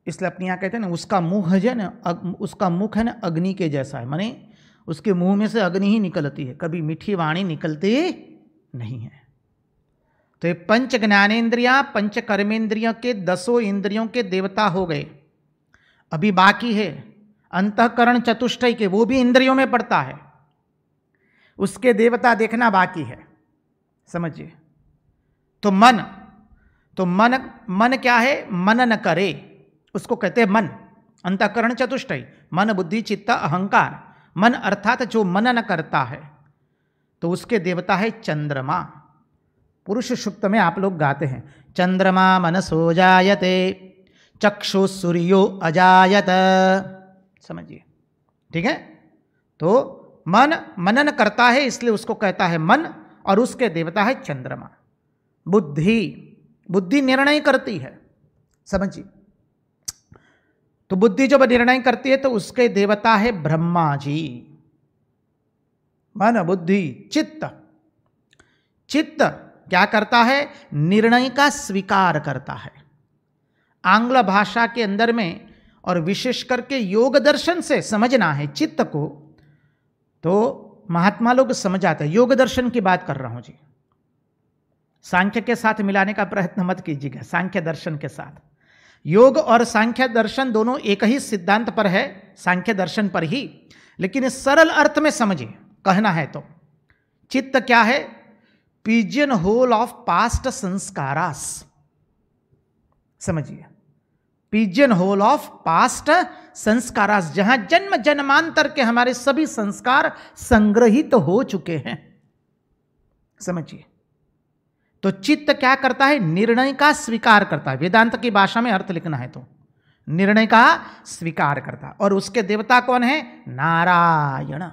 इसलिए अपने यहाँ कहते हैं ना, उसका मुख है ना, उसका मुख है ना अग्नि के जैसा है, माने उसके मुंह में से अग्नि ही निकलती है, कभी मीठी वाणी निकलती नहीं है। तो ये पंच ज्ञानेन्द्रियां, पंच कर्मेंद्रियों के 10 इंद्रियों के देवता हो गए। अभी बाकी है अंतःकरण चतुष्टय के, वो भी इंद्रियों में पड़ता है, उसके देवता देखना बाकी है, समझिए। तो मन क्या है? मनन करे, उसको कहते हैं मन। अंतःकरण चतुष्टय, मन बुद्धि चित्त अहंकार। मन अर्थात जो मनन करता है, तो उसके देवता है चंद्रमा। पुरुष सूक्त में आप लोग गाते हैं, चंद्रमा मनसो जायते चक्षु सूर्यो अजायत, समझिए, ठीक है। तो मन मनन करता है, इसलिए उसको कहता है मन, और उसके देवता है चंद्रमा। बुद्धि निर्णय करती है, समझिए। तो बुद्धि जब निर्णय करती है तो उसके देवता है ब्रह्मा जी। मन बुद्धि चित्त क्या करता है? निर्णय का स्वीकार करता है। आंग्ल भाषा के अंदर में, और विशेष करके योग दर्शन से समझना है चित्त को, तो महात्मा लोग समझाते हैं। योग दर्शन की बात कर रहा हूं जी, सांख्य के साथ मिलाने का प्रयत्न मत कीजिएगा, सांख्य दर्शन के साथ। योग और सांख्य दर्शन दोनों एक ही सिद्धांत पर है, सांख्य दर्शन पर ही, लेकिन इस सरल अर्थ में समझिए। कहना है तो चित्त क्या है? Pigeon whole of past samskaras, समझिए। Pigeon whole of past samskaras, जहां जन्म जन्मांतर के हमारे सभी संस्कार संग्रहित हो चुके हैं, समझिए। तो चित्त क्या करता है? निर्णय का स्वीकार करता है। वेदांत की भाषा में अर्थ लिखना है तो निर्णय का स्वीकार करता है। और उसके देवता कौन है? नारायण।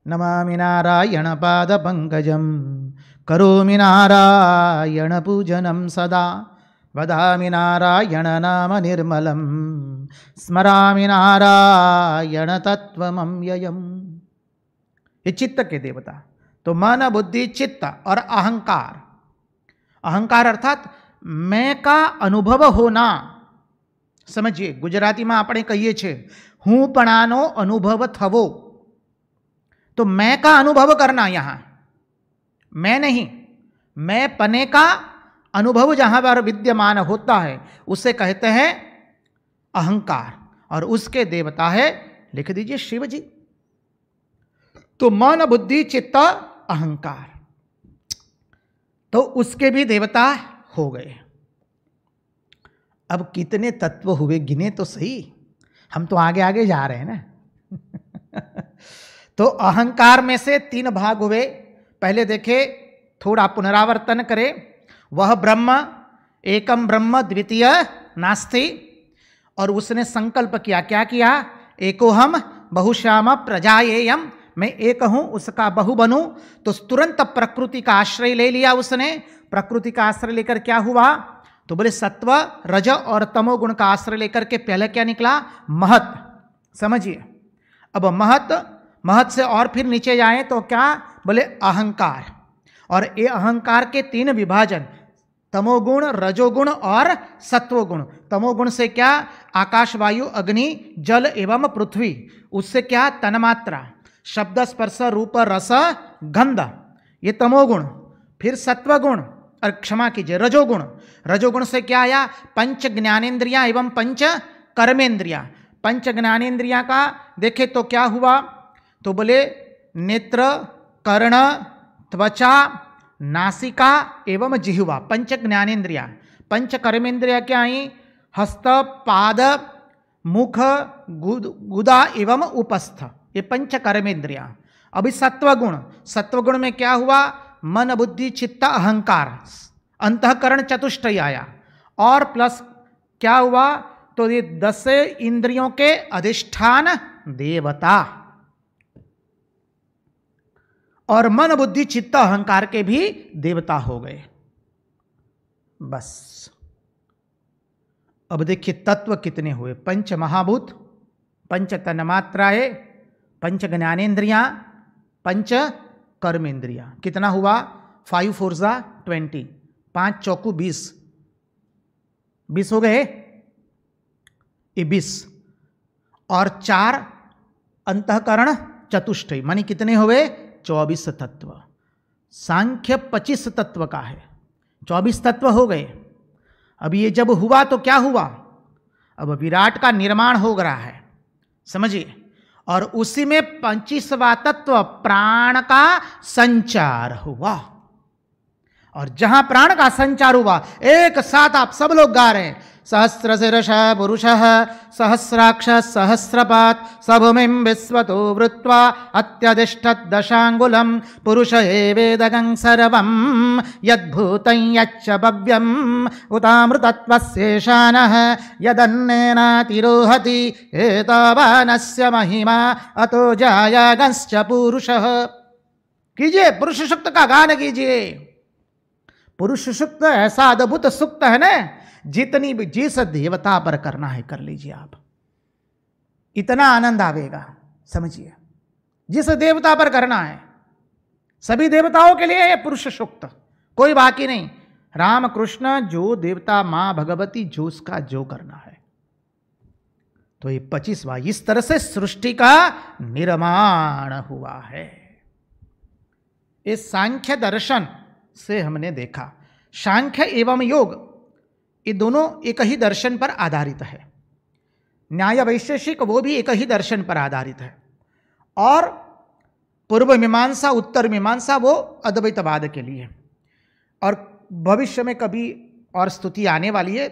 नमामि नारायण पाद पंकजम करोमि नारायण पूजनम सदा वदामि नारायण नाम निर्मलम स्मरामि नारायण तत्वमव्ययम्। ये चित्त के देवता। तो मन बुद्धि चित्त और अहंकार। अहंकार अर्थात मैं का अनुभव होना, समझिए। गुजराती में આપણે કહીએ છીએ હું પણાનો અનુભવ થવો। तो मैं का अनुभव करना, यहां मैं नहीं, मैं पने का अनुभव जहां पर विद्यमान होता है उसे कहते हैं अहंकार। और उसके देवता है, लिख दीजिए, शिव जी। तो मन बुद्धि चित्त अहंकार, तो उसके भी देवता हो गए। अब कितने तत्व हुए गिने तो सही, हम तो आगे आगे जा रहे हैं ना। तो अहंकार में से 3 भाग हुए। पहले देखे, थोड़ा पुनरावर्तन करें। वह ब्रह्म, एकम ब्रह्म द्वितीय नास्ति। और उसने संकल्प किया, क्या किया? एकोहम बहुश्याम प्रजायेयम, मैं एक हूं, उसका बहु बनूं। तो तुरंत प्रकृति का आश्रय ले लिया उसने। प्रकृति का आश्रय लेकर क्या हुआ? तो बोले सत्व रज और तमोगुण का आश्रय लेकर के पहले क्या निकला? महत, समझिए। अब महत से और फिर नीचे जाएं तो क्या? बोले अहंकार। और ये अहंकार के 3 विभाजन, तमोगुण, रजोगुण और सत्वगुण। तमोगुण से क्या? आकाश वायु अग्नि जल एवं पृथ्वी। उससे क्या? तन्मात्रा, शब्द स्पर्श रूप रस गंध, ये तमोगुण। फिर सत्वगुण, और क्षमा कीजिए रजोगुण। रजोगुण से क्या आया? पंच ज्ञानेन्द्रियां एवं पंच कर्मेंद्रियां। पंच ज्ञानेन्द्रियां का देखे तो क्या हुआ? तो बोले नेत्र कर्ण त्वचा नासिका एवं जिह्वा, पंच ज्ञानेन्द्रिया। पंच कर्मेंद्रिया क्या आई? हस्त पाद मुख गुदा एवं उपस्थ, ये पंच कर्मेंद्रिया। अभी सत्वगुण में क्या हुआ? मन बुद्धि चित्त अहंकार, अंतःकरण चतुष्टय आया। और प्लस क्या हुआ? तो ये 10 इंद्रियों के अधिष्ठान देवता। और मन बुद्धि चित्त अहंकार के भी देवता हो गए। बस अब देखिए तत्व कितने हुए? पंच महाभूत, पंच तन्मात्राएं, पंच ज्ञानेन्द्रियां, पंच कर्मेंद्रियां। कितना हुआ? 5 4 20, 5 चौकू 20, 20 हो गए, ये 20। और 4 अंतःकरण चतुष्टय, मानी कितने हुए? 24 तत्व। सांख्य 25 तत्व का है, 24 तत्व हो गए। अब ये जब हुआ तो क्या हुआ? अब विराट का निर्माण हो रहा है, समझिए, और उसी में 25वां तत्व प्राण का संचार हुआ। और जहां प्राण का संचार हुआ, एक साथ आप सब लोग गा रहे हैं, सहस्रशिरश पुरुषः सहस्राक्ष सहस्रपात् सभूमिं विश्वतो वृत्वा अत्यधिष्ठत् दशांगुलम पुरुष एवेदगं सर्वं यद्भूतं यच्च भव्यं उतामृतत्वस्येषानः यदन्नेनातिरोहति एतावानस्य महिमा अतो जायागंश्च पुरुषः। कीजिए, पुरुष सूक्त का गान कीजिए। पुरुष सूक्त ऐसा अद्भुत सूक्त है ना, जितनी भी जिस देवता पर करना है कर लीजिए आप, इतना आनंद आवेगा, समझिए। जिस देवता पर करना है, सभी देवताओं के लिए यह पुरुष सूक्त, कोई बाकी नहीं। राम कृष्ण जो देवता, मां भगवती, जो उसका जो करना है। तो ये 25वां इस तरह से सृष्टि का निर्माण हुआ है। इस सांख्य दर्शन से हमने देखा, सांख्य एवं योग ये दोनों एक ही दर्शन पर आधारित है। न्याय वैशेषिक वो भी एक ही दर्शन पर आधारित है, और पूर्व मीमांसा उत्तर मीमांसा वो अद्वैतवाद के लिए। और भविष्य में कभी और स्तुति आने वाली है,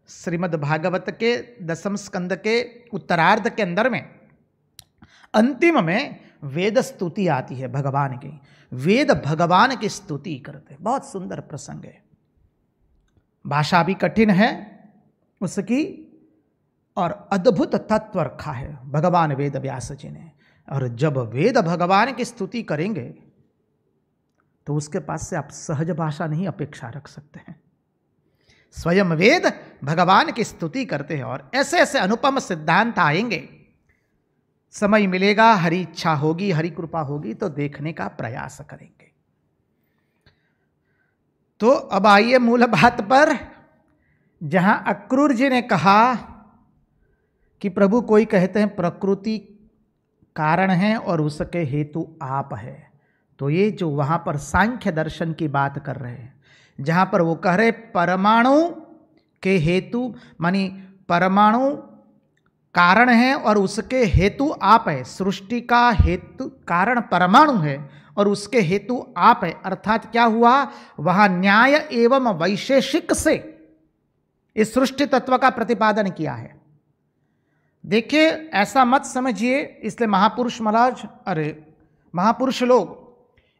श्रीमद् भागवत के 10वें स्कंद के उत्तरार्ध के अंदर में अंतिम में वेद स्तुति आती है भगवान की। वेद भगवान की स्तुति करते हैं, बहुत सुंदर प्रसंग है। भाषा भी कठिन है उसकी, और अद्भुत तत्व रखा है भगवान वेद व्यास जी ने। और जब वेद भगवान की स्तुति करेंगे तो उसके पास से आप सहज भाषा नहीं अपेक्षा रख सकते हैं। स्वयं वेद भगवान की स्तुति करते हैं, और ऐसे ऐसे अनुपम सिद्धांत आएंगे। समय मिलेगा, हरि इच्छा होगी, हरि कृपा होगी तो देखने का प्रयास करेंगे। तो अब आइए मूल बात पर, जहां अक्रूर जी ने कहा कि प्रभु कोई कहते हैं प्रकृति कारण है और उसके हेतु आप है, तो ये जो वहां पर सांख्य दर्शन की बात कर रहे हैं, जहां पर वो कह रहे परमाणु के हेतु मानी परमाणु कारण है और उसके हेतु आप है। सृष्टि का हेतु कारण परमाणु है और उसके हेतु आप है। अर्थात क्या हुआ, वहां न्याय एवं वैशेषिक से इस सृष्टि तत्व का प्रतिपादन किया है। देखिए, ऐसा मत समझिए, इसलिए महापुरुष महाराज, अरे महापुरुष लोग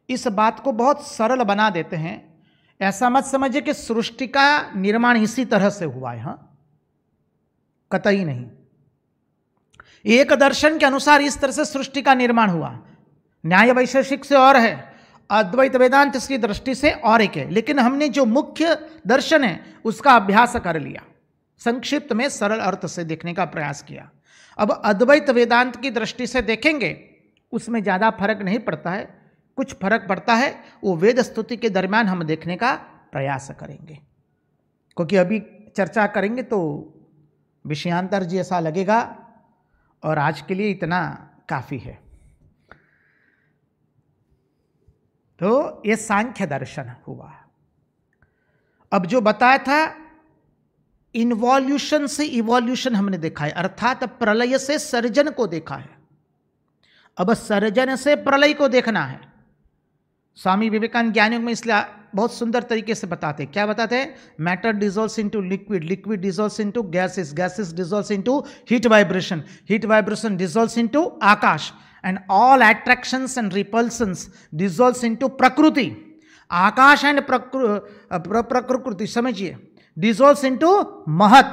इस बात को बहुत सरल बना देते हैं। ऐसा मत समझिए कि सृष्टि का निर्माण इसी तरह से हुआ है, हाँ, कतई नहीं। एक दर्शन के अनुसार इस तरह से सृष्टि का निर्माण हुआ, न्याय वैशेषिक से और है, अद्वैत वेदांत की दृष्टि से और एक है। लेकिन हमने जो मुख्य दर्शन है उसका अभ्यास कर लिया, संक्षिप्त में सरल अर्थ से देखने का प्रयास किया। अब अद्वैत वेदांत की दृष्टि से देखेंगे, उसमें ज़्यादा फर्क नहीं पड़ता है, कुछ फर्क पड़ता है, वो वेद स्तुति के दरमियान हम देखने का प्रयास करेंगे, क्योंकि अभी चर्चा करेंगे तो विषयांतर जी ऐसा लगेगा, और आज के लिए इतना काफ़ी है। तो ये सांख्य दर्शन हुआ। अब जो बताया था, इन्वॉल्यूशन से इवोल्यूशन हमने देखा है, अर्थात प्रलय से सर्जन को देखा है। अब सर्जन से प्रलय को देखना है। स्वामी विवेकानंद ज्ञानियों में इसलिए बहुत सुंदर तरीके से बताते हैं। क्या बताते हैं? Matter dissolves into liquid, liquid dissolves into gases, gases dissolves into heat vibration, heat vibration dissolves into Akash, and all attractions and repulsions dissolves into प्रकृति। आकाश एंड प्रकृति समझिए, डिजोल्व्स इनटू महत।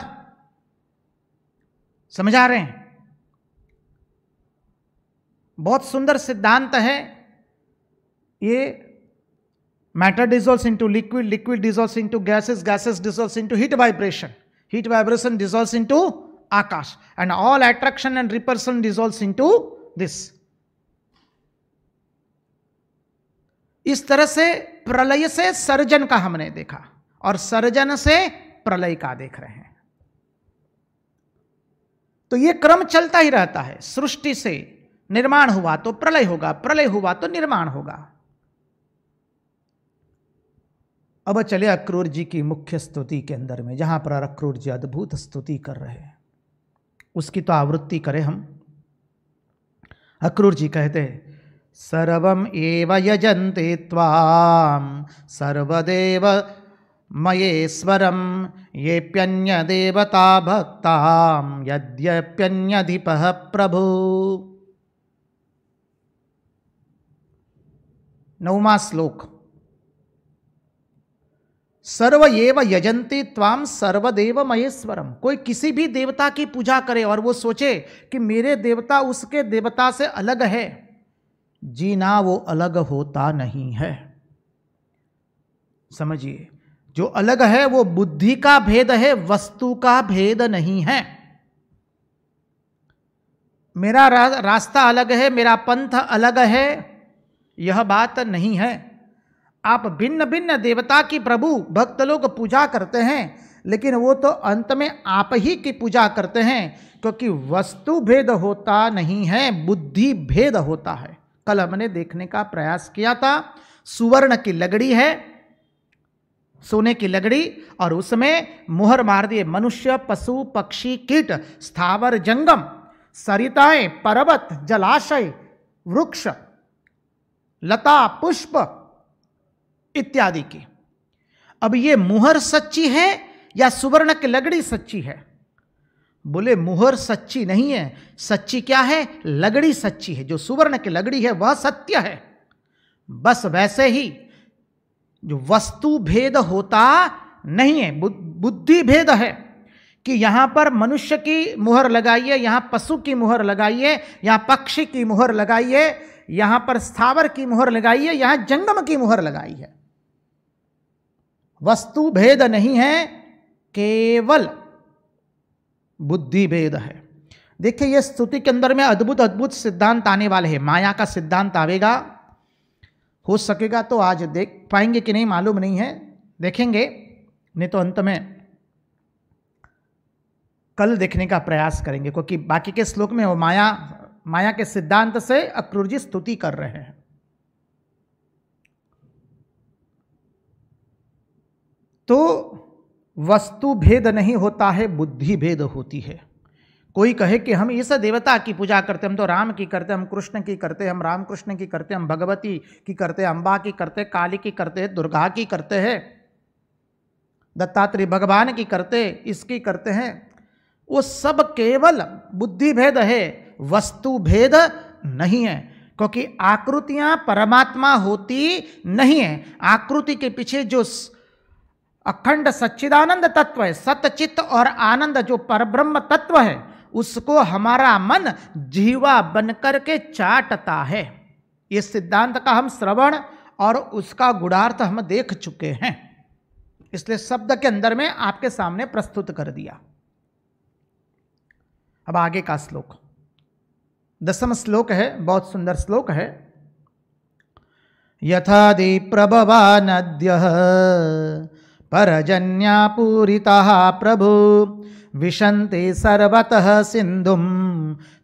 समझ आ रहे हैं? बहुत सुंदर सिद्धांत है ये। Matter dissolves into liquid, liquid dissolves into gases, gases dissolves into heat vibration, heat vibration dissolves into Akash, and all attraction and repulsion dissolves into this. इस तरह से प्रलय से सर्जन का हमने देखा, और सर्जन से प्रलय का देख रहे हैं। तो यह क्रम चलता ही रहता है। सृष्टि से निर्माण हुआ तो प्रलय होगा, प्रलय हुआ तो निर्माण होगा। अब चले अक्रूर जी की मुख्य स्तुति के अंदर में, जहां पर अक्रूर जी अद्भुत स्तुति कर रहे हैं। उसकी तो आवृत्ति करें हम। अक्रूर जी कहते हैं, सर्वम एव यजन्ते त्वाम सर्वदेव मयेश्वरम येऽप्यन्य देवता भक्ताम यद्यप्यन्यधिपः प्रभु। 9वां श्लोक। सर्व एव यजन्ति त्वाम सर्वदेव महेश्वरम। कोई किसी भी देवता की पूजा करे और वो सोचे कि मेरे देवता उसके देवता से अलग है, जी ना, वो अलग होता नहीं है। समझिए, जो अलग है वो बुद्धि का भेद है, वस्तु का भेद नहीं है। मेरा रास्ता अलग है, मेरा पंथ अलग है, यह बात नहीं है। आप भिन्न भिन्न देवता की प्रभु भक्त लोग पूजा करते हैं, लेकिन वो तो अंत में आप ही की पूजा करते हैं, क्योंकि वस्तु भेद होता नहीं है, बुद्धि भेद होता है। कल हमने देखने का प्रयास किया था, सुवर्ण की लगड़ी है, सोने की लगड़ी, और उसमें मुहर मार दिए मनुष्य, पशु, पक्षी, कीट, स्थावर, जंगम, सरिताएं, पर्वत, जलाशय, वृक्ष, लता, पुष्प इत्यादि की। अब ये मुहर सच्ची है या सुवर्ण की लगड़ी सच्ची है? बोले मुहर सच्ची नहीं है, सच्ची क्या है? लगड़ी सच्ची है। जो सुवर्ण की लगड़ी है वह सत्य है। बस वैसे ही जो वस्तु भेद होता नहीं है, बुद्धि भेद है कि यहां पर मनुष्य की मुहर लगाइए, यहां पशु की मुहर लगाइए, यहां पक्षी की मुहर लगाइए, यहां पर स्थावर की मुहर लगाइए, यहां जंगम की मुहर लगाई है। वस्तु भेद नहीं है, केवल बुद्धि भेद है। देखिए, यह स्तुति के अंदर में अद्भुत अद्भुत सिद्धांत आने वाले हैं। माया का सिद्धांत आवेगा, हो सकेगा तो आज देख पाएंगे कि नहीं मालूम नहीं है, देखेंगे, नहीं तो अंत में कल देखने का प्रयास करेंगे, क्योंकि बाकी के श्लोक में वो माया के सिद्धांत से अक्रूर जी स्तुति कर रहे हैं। तो वस्तु भेद नहीं होता है, बुद्धि भेद होती है। कोई कहे कि हम इस देवता की पूजा करते, हम तो राम की करते, हम कृष्ण की करते, हम रामकृष्ण की करते, हम भगवती की करते, अम्बा की करते, काली की करते, दुर्गा की करते हैं, दत्तात्रेय भगवान की करते, इसकी करते हैं। वो सब केवल बुद्धि भेद है, वस्तु भेद नहीं है, क्योंकि आकृतियां परमात्मा होती नहीं है। आकृति के पीछे जो अखंड सच्चिदानंद तत्व है, सतचित्त और आनंद जो परब्रह्म तत्व है, उसको हमारा मन जीवा बनकर के चाटता है। ये सिद्धांत का हम श्रवण और उसका गुणार्थ हम देख चुके हैं, इसलिए शब्द के अंदर में आपके सामने प्रस्तुत कर दिया। अब आगे का श्लोक 10वां श्लोक है, बहुत सुंदर श्लोक है। यथादि प्रभवा नद्यः परजन्या पूरिताः प्रभु विशन्ति सर्वतः सिन्धुं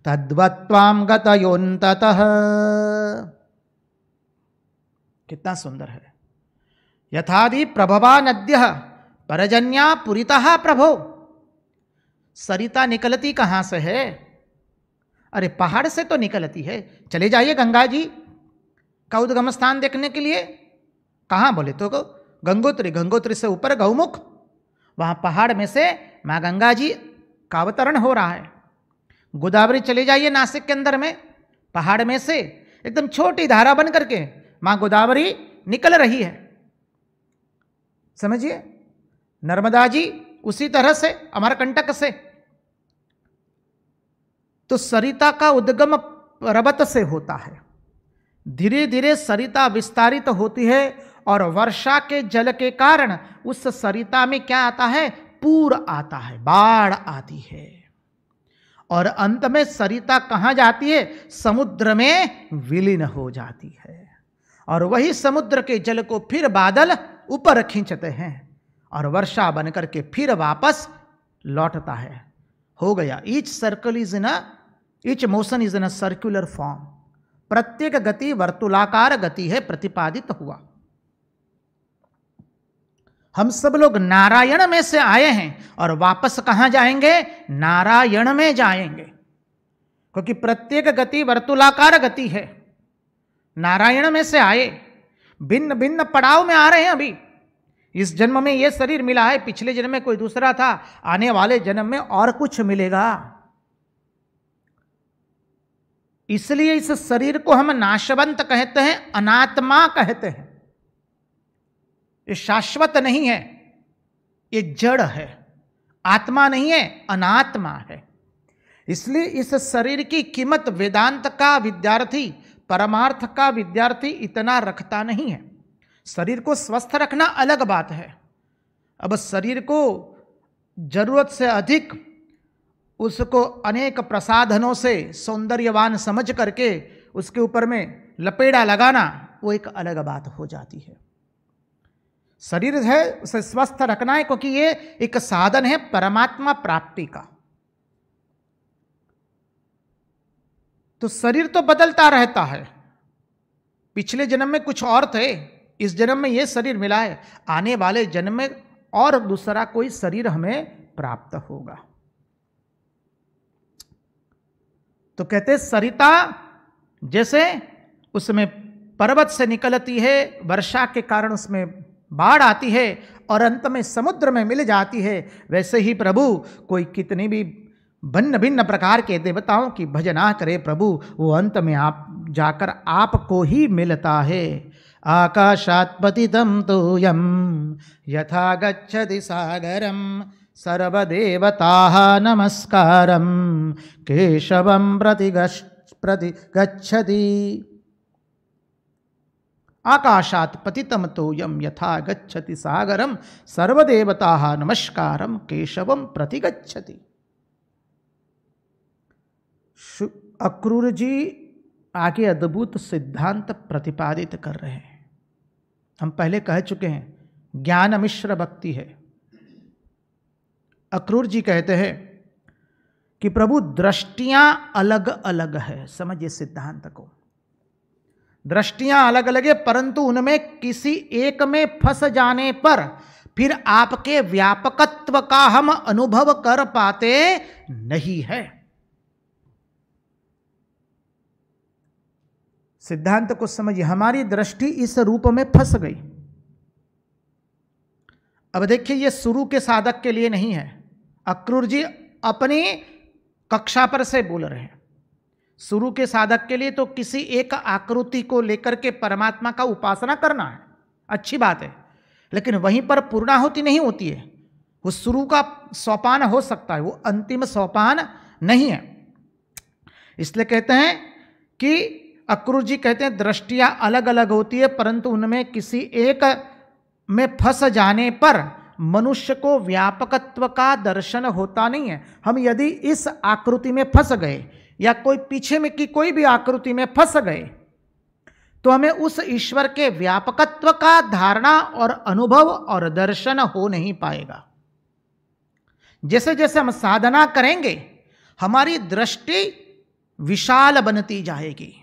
तद्वत्त्वां गतयोऽन्ततः। कितना सुंदर है। यथादि प्रभवा नद्यः परजन्या पूरिताः प्रभो। सरिता निकलती कहां से है? अरे पहाड़ से तो निकलती है। चले जाइए गंगा जी का उद्गम स्थान देखने के लिए। कहाँ बोले तो गंगोत्री, गंगोत्री से ऊपर गौमुख, वहाँ पहाड़ में से माँ गंगा जी का अवतरण हो रहा है। गोदावरी चले जाइए नासिक के अंदर में, पहाड़ में से एकदम छोटी धारा बन करके माँ गोदावरी निकल रही है। समझिए, नर्मदा जी उसी तरह से अमरकंटक से। तो सरिता का उद्गम पर्वत से होता है। धीरे धीरे सरिता विस्तारित होती है और वर्षा के जल के कारण उस सरिता में क्या आता है? पूर आता है, बाढ़ आती है। और अंत में सरिता कहाँ जाती है? समुद्र में विलीन हो जाती है। और वही समुद्र के जल को फिर बादल ऊपर खींचते हैं और वर्षा बनकर के फिर वापस लौटता है। हो गया। Each motion is in a circular form. प्रत्येक गति वर्तुलाकार गति है, प्रतिपादित हुआ। हम सब लोग नारायण में से आए हैं और वापस कहां जाएंगे? नारायण में जाएंगे, क्योंकि प्रत्येक गति वर्तुलाकार गति है। नारायण में से आए, भिन्न भिन्न पड़ाव में आ रहे हैं। अभी इस जन्म में यह शरीर मिला है, पिछले जन्म में कोई दूसरा था, आने वाले जन्म में और कुछ मिलेगा। इसलिए इस शरीर को हम नाशवंत कहते हैं, अनात्मा कहते हैं। ये शाश्वत नहीं है, ये जड़ है, आत्मा नहीं है, अनात्मा है। इसलिए इस शरीर की कीमत वेदांत का विद्यार्थी, परमार्थ का विद्यार्थी इतना रखता नहीं है। शरीर को स्वस्थ रखना अलग बात है। अब शरीर को जरूरत से अधिक उसको अनेक प्रसाधनों से सौंदर्यवान समझ करके उसके ऊपर में लपेड़ा लगाना, वो एक अलग बात हो जाती है। शरीर है उसे स्वस्थ रखना है, क्योंकि ये एक साधन है परमात्मा प्राप्ति का। तो शरीर तो बदलता रहता है। पिछले जन्म में कुछ और थे, इस जन्म में ये शरीर मिला है, आने वाले जन्म में और दूसरा कोई शरीर हमें प्राप्त होगा। तो कहते सरिता जैसे उसमें पर्वत से निकलती है, वर्षा के कारण उसमें बाढ़ आती है और अंत में समुद्र में मिल जाती है, वैसे ही प्रभु कोई कितनी भी भिन्न भिन्न प्रकार के देवताओं की भजना करे प्रभु, वो अंत में आप जाकर आपको ही मिलता है। आकाशात् पतितं तोयं यथा गच्छति सागरं सर्वदेवताः नमस्कारं केशवं प्रति गच्छति। आकाशात् पतितं तोयं यथा गच्छति सागरं सर्वदेवताः नमस्कारं केशवं प्रति गच्छति। अक्रूर जी आगे अद्भुत सिद्धांत प्रतिपादित कर रहे हैं। हम पहले कह चुके हैं, ज्ञान मिश्र भक्ति है। अक्रूर जी कहते हैं कि प्रभु दृष्टियां अलग अलग है। समझिए सिद्धांत को, दृष्टियां अलग अलग है, परंतु उनमें किसी एक में फंस जाने पर फिर आपके व्यापकत्व का हम अनुभव कर पाते नहीं है। सिद्धांत को समझिए, हमारी दृष्टि इस रूप में फंस गई। अब देखिए, यह शुरू के साधक के लिए नहीं है। अक्रूर जी अपनी कक्षा पर से बोल रहे हैं। शुरू के साधक के लिए तो किसी एक आकृति को लेकर के परमात्मा का उपासना करना है, अच्छी बात है, लेकिन वहीं पर पूर्णाहुति नहीं होती है। वो शुरू का सोपान हो सकता है, वो अंतिम सोपान नहीं है। इसलिए कहते हैं कि अक्रूर जी कहते हैं दृष्टियां अलग अलग होती है, परंतु उनमें किसी एक में फंस जाने पर मनुष्य को व्यापकत्व का दर्शन होता नहीं है। हम यदि इस आकृति में फंस गए या कोई पीछे में की कोई भी आकृति में फंस गए तो हमें उस ईश्वर के व्यापकत्व का धारणा और अनुभव और दर्शन हो नहीं पाएगा। जैसे जैसे हम साधना करेंगे हमारी दृष्टि विशाल बनती जाएगी।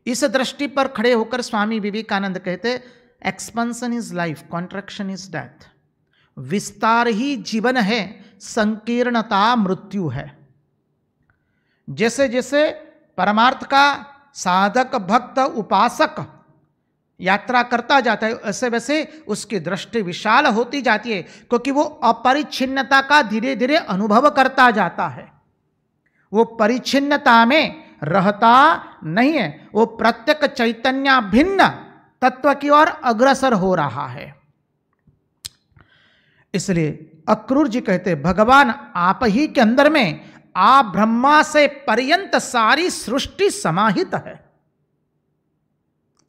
इस दृष्टि पर खड़े होकर स्वामी विवेकानंद कहते, expansion is life, contraction is death. विस्तार ही जीवन है, संकीर्णता मृत्यु है। जैसे जैसे परमार्थ का साधक भक्त उपासक यात्रा करता जाता है, वैसे वैसे उसकी दृष्टि विशाल होती जाती है, क्योंकि वो अपरिच्छिन्नता का धीरे धीरे अनुभव करता जाता है। वो परिच्छिन्नता में रहता नहीं है, वो प्रत्येक चैतन्य भिन्न तत्व की ओर अग्रसर हो रहा है। इसलिए अक्रूर जी कहते भगवान आप ही के अंदर में आ ब्रह्मा से पर्यंत सारी सृष्टि समाहित है।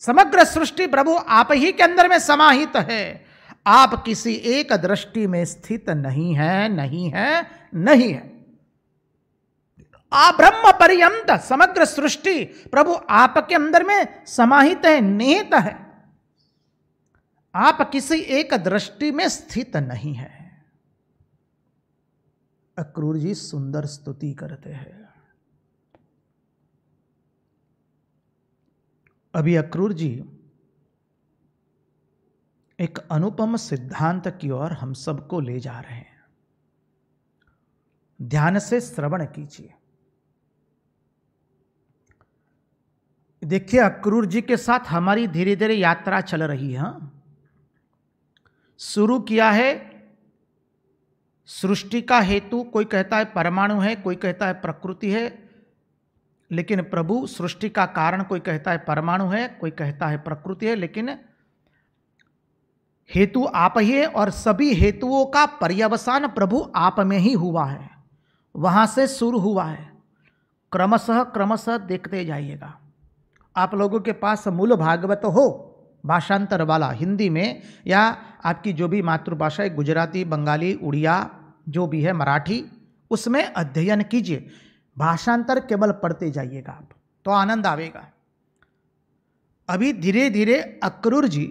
समग्र सृष्टि प्रभु आप ही के अंदर में समाहित है। आप किसी एक दृष्टि में स्थित नहीं है, नहीं है, नहीं है। आ ब्रह्म पर्यंत समग्र सृष्टि प्रभु आपके अंदर में समाहित है, निहित है। आप किसी एक दृष्टि में स्थित नहीं है। अक्रूर जी सुंदर स्तुति करते हैं। अभी अक्रूर जी एक अनुपम सिद्धांत की ओर हम सबको ले जा रहे हैं। ध्यान से श्रवण कीजिए। देखिए, अक्रूर जी के साथ हमारी धीरे धीरे यात्रा चल रही है। शुरू किया है सृष्टि का हेतु, कोई कहता है परमाणु है, कोई कहता है प्रकृति है, लेकिन प्रभु सृष्टि का कारण, कोई कहता है परमाणु है, कोई कहता है प्रकृति है, लेकिन हेतु आप ही है और सभी हेतुओं का पर्यवसान प्रभु आप में ही हुआ है। वहां से शुरू हुआ है, क्रमशः क्रमशः देखते जाइएगा। आप लोगों के पास मूल भागवत हो भाषांतर वाला, हिंदी में या आपकी जो भी मातृभाषा है, गुजराती, बंगाली, उड़िया, जो भी है, मराठी, उसमें अध्ययन कीजिए। भाषांतर केवल पढ़ते जाइएगा आप, तो आनंद आवेगा। अभी धीरे धीरे अक्रूर जी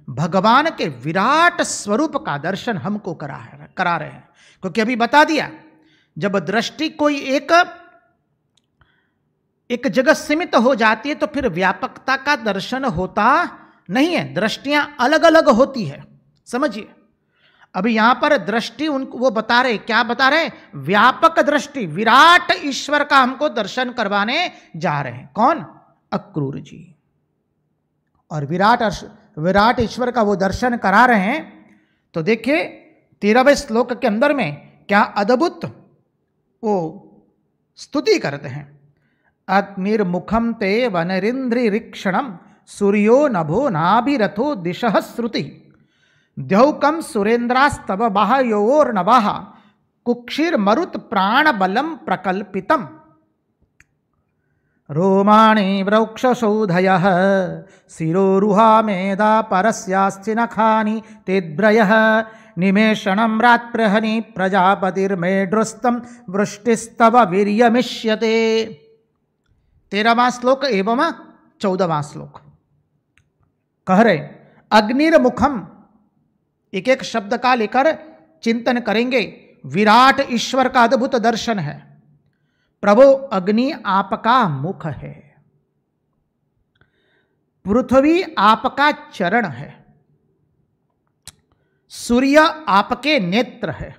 भगवान के विराट स्वरूप का दर्शन हमको करा रहे हैं, क्योंकि अभी बता दिया, जब दृष्टि कोई एक जगह सीमित हो जाती है तो फिर व्यापकता का दर्शन होता नहीं है, दृष्टियां अलग अलग होती है। समझिए, अभी यहां पर दृष्टि वो बता रहे, क्या बता रहे? व्यापक दृष्टि, विराट ईश्वर का हमको दर्शन करवाने जा रहे हैं। कौन? अक्रूर जी। और विराट ईश्वर का वो दर्शन करा रहे हैं। तो देखिए 13वें श्लोक के अंदर में क्या अद्भुत वो स्तुति करते हैं। अग्निर्मुखम ते वनरिंद्रिरीक्षणम सूर्यो नभो नाभिरथो दिशः श्रुति द्यौकम सुरेन्द्रास्तव बाह्योर्नवः कुक्षिर्मरुत् प्राणबलम प्रकल्पितम रोमाणि वृक्षसौधयः शिरोरुहा मेधा परस्यास्ति नखानि तेद्भ्रयः निमेषणं रात्प्रहनि प्रजापतिर्मेढ्रुस्तं वृष्टिस्तव वीर्यमिष्यते। 13वां श्लोक एवं 14वां श्लोक कह रहे अग्निर्मुखम, एक एक शब्द का लेकर चिंतन करेंगे। विराट ईश्वर का अद्भुत दर्शन है। प्रभु अग्नि आपका मुख है, पृथ्वी आपका चरण है, सूर्य आपके नेत्र है,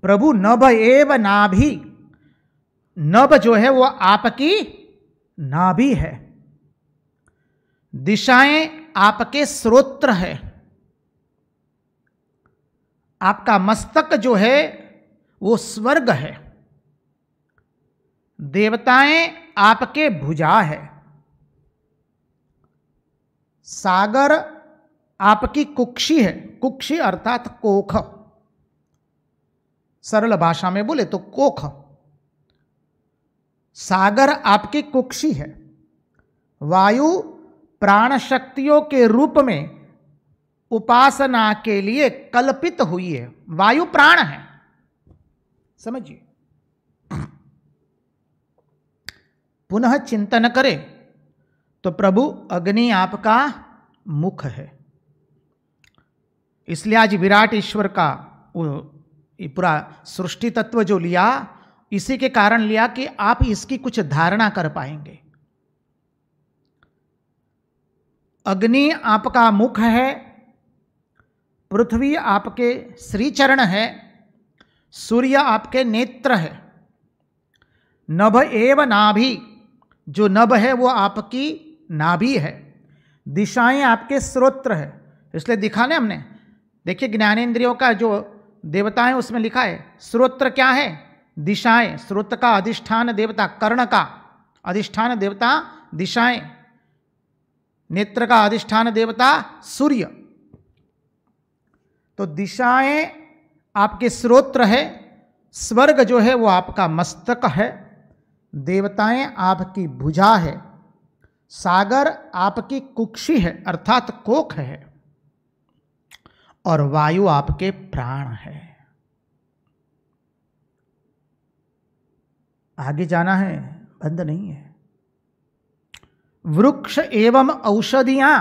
प्रभु नभ एव नाभि, नभ जो है वो आपकी नाभि है, दिशाएं आपके श्रोत्र है, आपका मस्तक जो है वो स्वर्ग है, देवताएं आपके भुजा है, सागर आपकी कुक्षी है, कुक्षी अर्थात कोख, सरल भाषा में बोले तो कोख, सागर आपकी कुक्षी है, वायु प्राण शक्तियों के रूप में उपासना के लिए कल्पित हुई है, वायु प्राण है। समझिए, पुनः चिंतन करें तो प्रभु अग्नि आपका मुख है। इसलिए आज विराट ईश्वर का पूरा सृष्टि तत्व जो लिया, इसी के कारण लिया कि आप इसकी कुछ धारणा कर पाएंगे। अग्नि आपका मुख है, पृथ्वी आपके श्रीचरण है, सूर्य आपके नेत्र है, नभ एव नाभि, जो नभ है वो आपकी नाभि है, दिशाएं आपके श्रोत्र है। इसलिए दिखाने हमने, देखिए ज्ञानेंद्रियों का जो देवता है उसमें लिखा है श्रोत्र क्या है? दिशाएं। श्रोत्र का अधिष्ठान देवता, कर्ण का अधिष्ठान देवता दिशाएं, नेत्र का अधिष्ठान देवता सूर्य। तो दिशाएं आपके श्रोत्र है, स्वर्ग जो है वो आपका मस्तक है, देवताएं आपकी भुजा है, सागर आपकी कुक्षी है अर्थात कोख है, और वायु आपके प्राण है। आगे जाना है, बंद नहीं है। वृक्ष एवं औषधियां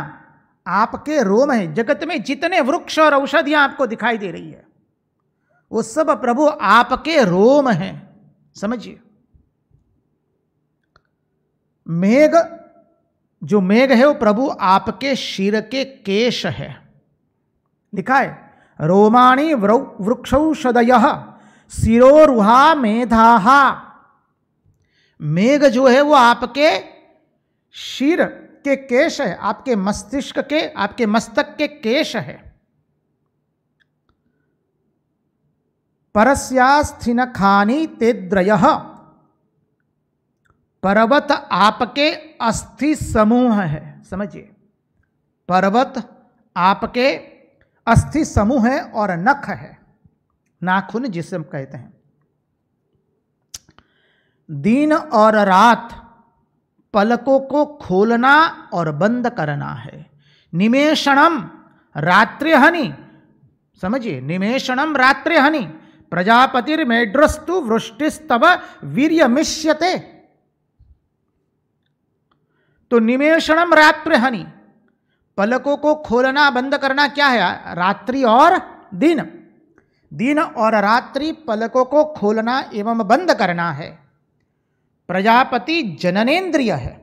आपके रोम है। जगत में जितने वृक्ष और औषधियां आपको दिखाई दे रही है वो सब प्रभु आपके रोम हैं। समझिए, मेघ जो मेघ है वो प्रभु आपके शिर के केश है। लिखा है रोमाणी वृक्षौषधयः शिरोरुहा मेधाहा। मेघ जो है वो आपके शिर के केश है, आपके मस्तिष्क के, आपके मस्तक के केश है। परस्यास्थिनखानि तेद्रयः, पर्वत आपके अस्थि समूह है। समझिए, पर्वत आपके अस्थि समूह है और नख है, नाखून जिसे हम कहते हैं। दिन और रात पलकों को खोलना और बंद करना है। निमेषणम रात्रिहनि, समझिए, निमेषणम रात्रिहनि प्रजापतिर्मेड्रस्तु वृष्टिस्तव वीर्यमिष्यते। तो निमेषणम रात्रिहनि, पलकों को खोलना बंद करना क्या है? रात्रि और दिन। दिन और रात्रि पलकों को खोलना एवं बंद करना है। प्रजापति जननेन्द्रिय है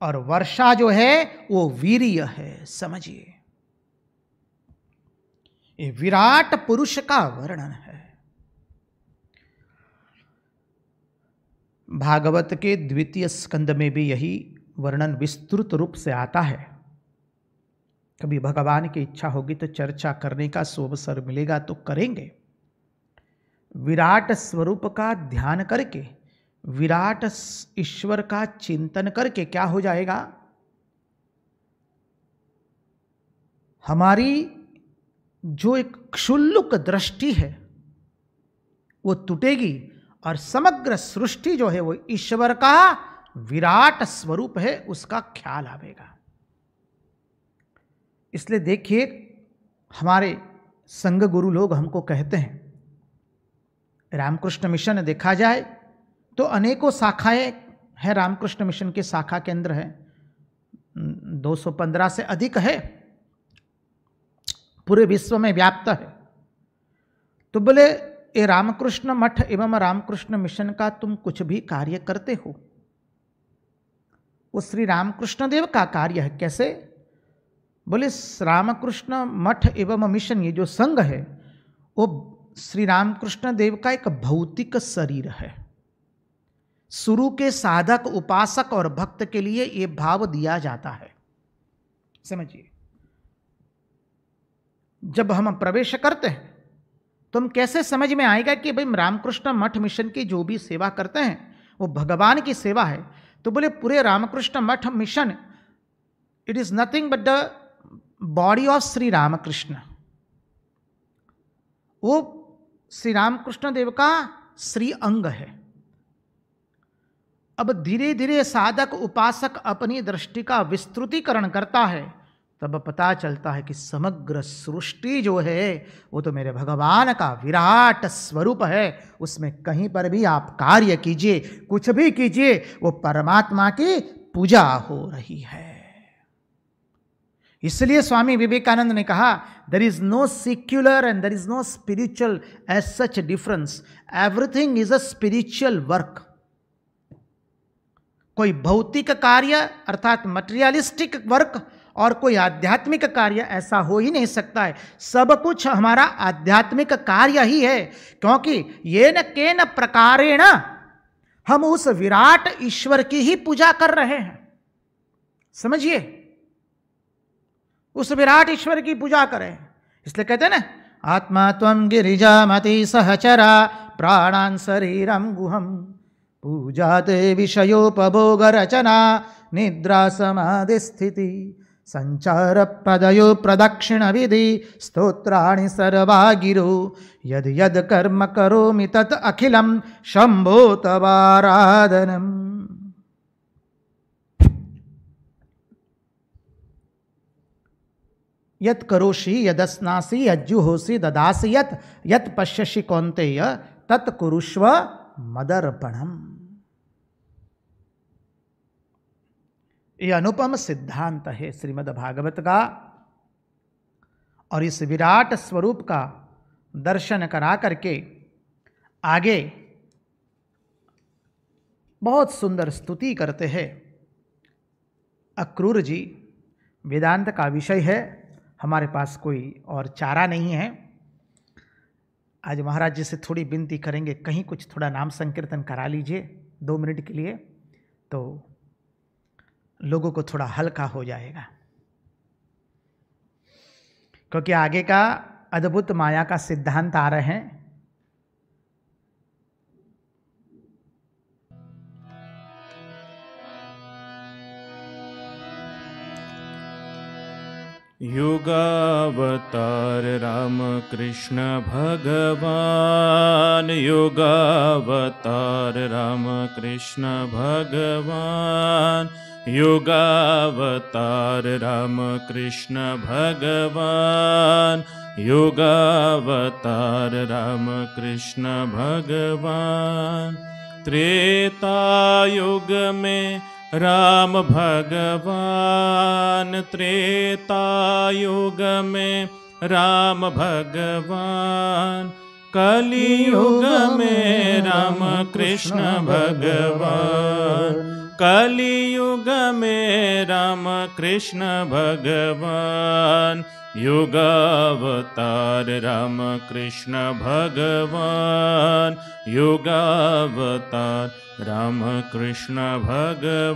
और वर्षा जो है वो वीर्य है। समझिए, ये विराट पुरुष का वर्णन है। भागवत के द्वितीय स्कंद में भी यही वर्णन विस्तृत रूप से आता है। कभी भगवान की इच्छा होगी तो चर्चा करने का अवसर मिलेगा तो करेंगे। विराट स्वरूप का ध्यान करके, विराट ईश्वर का चिंतन करके क्या हो जाएगा? हमारी जो एक क्षुल्लक दृष्टि है वो टूटेगी और समग्र सृष्टि जो है वो ईश्वर का विराट स्वरूप है, उसका ख्याल आवेगा। इसलिए देखिए, हमारे संघ गुरु लोग हमको कहते हैं, रामकृष्ण मिशन देखा जाए तो अनेकों शाखाएं हैं। रामकृष्ण मिशन के शाखा केंद्र है, 215 से अधिक है, पूरे विश्व में व्याप्त है। तो बोले, ये रामकृष्ण मठ एवं रामकृष्ण मिशन का तुम कुछ भी कार्य करते हो, वो श्री रामकृष्ण देव का कार्य है। कैसे? बोले, रामकृष्ण मठ एवं मिशन, ये जो संघ है वो श्री रामकृष्ण देव का एक भौतिक शरीर है। शुरू के साधक, उपासक और भक्त के लिए ये भाव दिया जाता है। समझिए, जब हम प्रवेश करते हैं तो हम कैसे समझ में आएगा कि भाई रामकृष्ण मठ मिशन की जो भी सेवा करते हैं वो भगवान की सेवा है। तो बोले, पूरे Ramakrishna Math mission, it is nothing but the body of Shri Ramakrishna. वो श्री रामकृष्ण देव का श्री अंग है। अब धीरे धीरे साधक, उपासक अपनी दृष्टि का विस्तृतीकरण करता है, तब पता चलता है कि समग्र सृष्टि जो है वो तो मेरे भगवान का विराट स्वरूप है। उसमें कहीं पर भी आप कार्य कीजिए, कुछ भी कीजिए, वो परमात्मा की पूजा हो रही है। इसलिए स्वामी विवेकानंद ने कहा, there is no secular and there is no spiritual as such difference, everything is a spiritual work. कोई भौतिक कार्य अर्थात मटेरियलिस्टिक वर्क और कोई आध्यात्मिक कार्य ऐसा हो ही नहीं सकता है। सब कुछ हमारा आध्यात्मिक कार्य ही है, क्योंकि ये न के न प्रकारेण हम उस विराट ईश्वर की ही पूजा कर रहे हैं। समझिए, उस विराट ईश्वर की पूजा करें। इसलिए कहते हैं ना, आत्मा त्वं गिरिजामति सहचरा प्राणान् शरीरं गुहम पूजाते विषयोपभोग रचना निद्रा समाधि स्थिति संचार पदयो प्रदक्षिण विधि स्तोत्राणि सर्वा गिरो यद यद कर्म करोमि तत् अखिलम शंभो तवाराधनम। यत् करोषि यदस्नासि यज्जुहोषि ददासि यत् यत् पश्यसि कौन्तेय तत् कुरुष्व मदर्पणम। ये अनुपम सिद्धांत है श्रीमद् भागवत का, और इस विराट स्वरूप का दर्शन करा करके आगे बहुत सुंदर स्तुति करते हैं। अक्रूर जी, वेदांत का विषय है, हमारे पास कोई और चारा नहीं है। आज महाराज जी से थोड़ी विनती करेंगे, कहीं कुछ थोड़ा नाम संकीर्तन करा लीजिए 2 मिनट के लिए, तो लोगों को थोड़ा हल्का हो जाएगा। क्योंकि आगे का अद्भुत माया का सिद्धांत आ रहे हैं। युगावतार राम कृष्ण भगवान, युगावतार राम कृष्ण भगवान, युगावतार राम कृष्ण भगवान, युगावतार राम कृष्ण भगवान। त्रेता युग में राम भगवान, त्रेता युग में राम भगवान, कलियुग में राम कृष्ण भगवान, कलियुग में राम कृष्ण भगवान, युगावतार राम कृष्ण भगवान, युगावतार राम कृष्ण भगवान।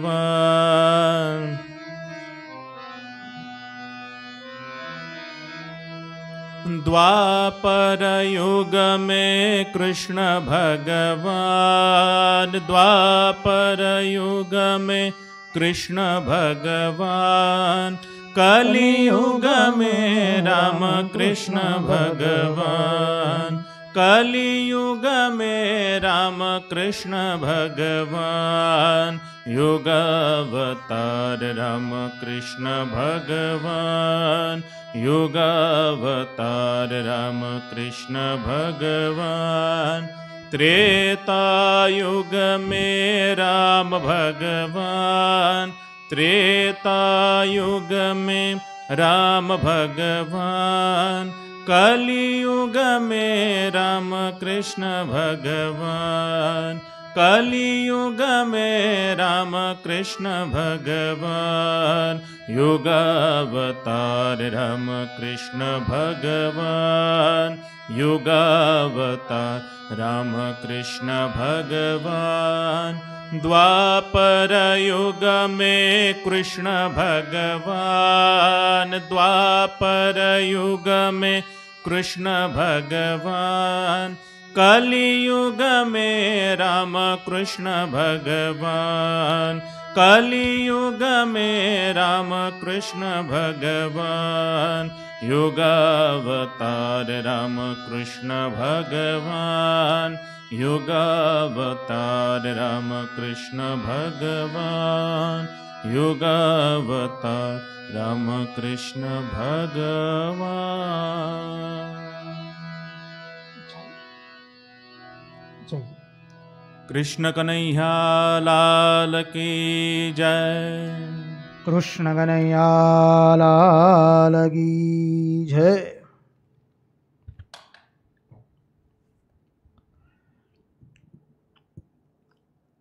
द्वापर युग में कृष्ण भगवान, द्वापर युग में कृष्ण भगवान, कलियुग में राम कृष्ण भगवान, कलियुग में राम कृष्ण भगवान, युगावतार राम कृष्ण भगवान, युगावतार राम कृष्ण भगवान। त्रेता युग में राम भगवान, त्रेता युग में राम भगवान, कलियुग में राम कृष्ण भगवान, कलियुग में राम कृष्ण भगवान, युगावतार राम कृष्ण भगवान, युगावतार राम कृष्ण भगवान। द्वापर युग में कृष्ण भगवान, द्वापर युग में कृष्ण भगवान, कलियुग में राम कृष्ण भगवान, कलियुग में राम कृष्ण भगवान, युगावतार राम कृष्ण भगवान, युगावतार राम कृष्ण भगवान, युगावतार राम कृष्ण भगवान। कृष्ण कन्हैया लाल की जय, कृष्ण कन्हैया लाल की जय।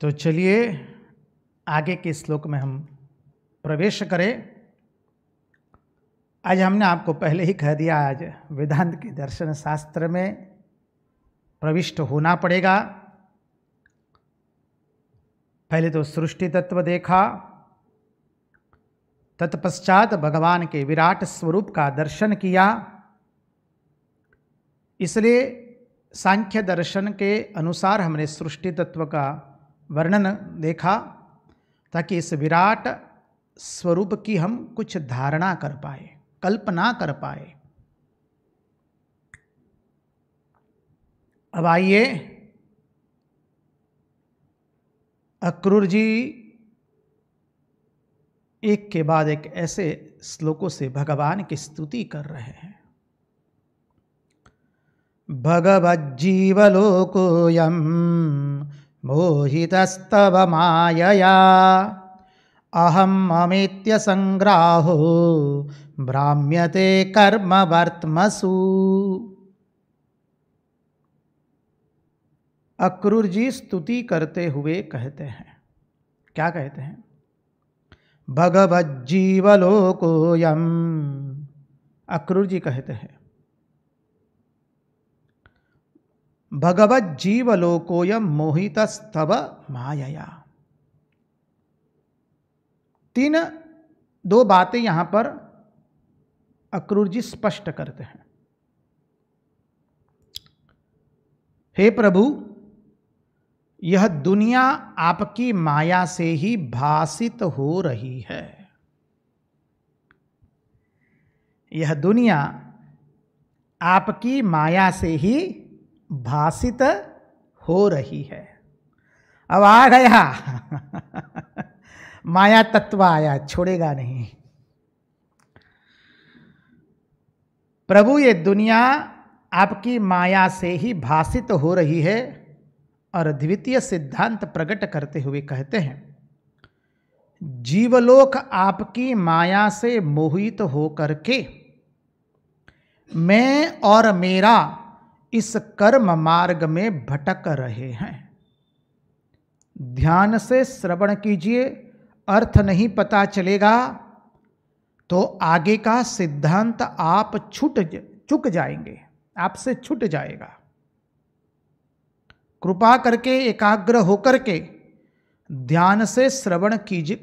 तो चलिए आगे के श्लोक में हम प्रवेश करें। आज हमने आपको पहले ही कह दिया, आज वेदांत के दर्शन शास्त्र में प्रविष्ट होना पड़ेगा। पहले तो सृष्टि तत्व देखा, तत्पश्चात भगवान के विराट स्वरूप का दर्शन किया। इसलिए सांख्य दर्शन के अनुसार हमने सृष्टि तत्व का वर्णन देखा, ताकि इस विराट स्वरूप की हम कुछ धारणा कर पाए, कल्पना कर पाए। अब आइए, अक्रूर जी एक के बाद एक ऐसे श्लोकों से भगवान की स्तुति कर रहे हैं। भगवज्जीवलोकोऽयं मोहितस्तव मायया, अहं ममेत्य संग्राहो भ्राम्यते कर्मवर्त्मसु। अक्रूर जी स्तुति करते हुए कहते हैं, क्या कहते हैं? भगवज्जीवलोकोऽयम्। अक्रूर जी कहते हैं भगवज्जीवलोकोऽयम् मोहितस्तव मायया। दो बातें यहां पर अक्रूर जी स्पष्ट करते हैं। हे प्रभु, यह दुनिया आपकी माया से ही भासित हो रही है। यह दुनिया आपकी माया से ही भासित हो रही है। अब आ गया माया तत्व आया, छोड़ेगा नहीं। प्रभु, ये दुनिया आपकी माया से ही भासित हो रही है। और द्वितीय सिद्धांत प्रकट करते हुए कहते हैं, जीवलोक आपकी माया से मोहित होकर के मैं और मेरा इस कर्म मार्ग में भटक रहे हैं। ध्यान से श्रवण कीजिए, अर्थ नहीं पता चलेगा तो आगे का सिद्धांत आप चूक जाएंगे, आपसे छूट जाएगा। कृपा करके एकाग्र होकर के ध्यान से श्रवण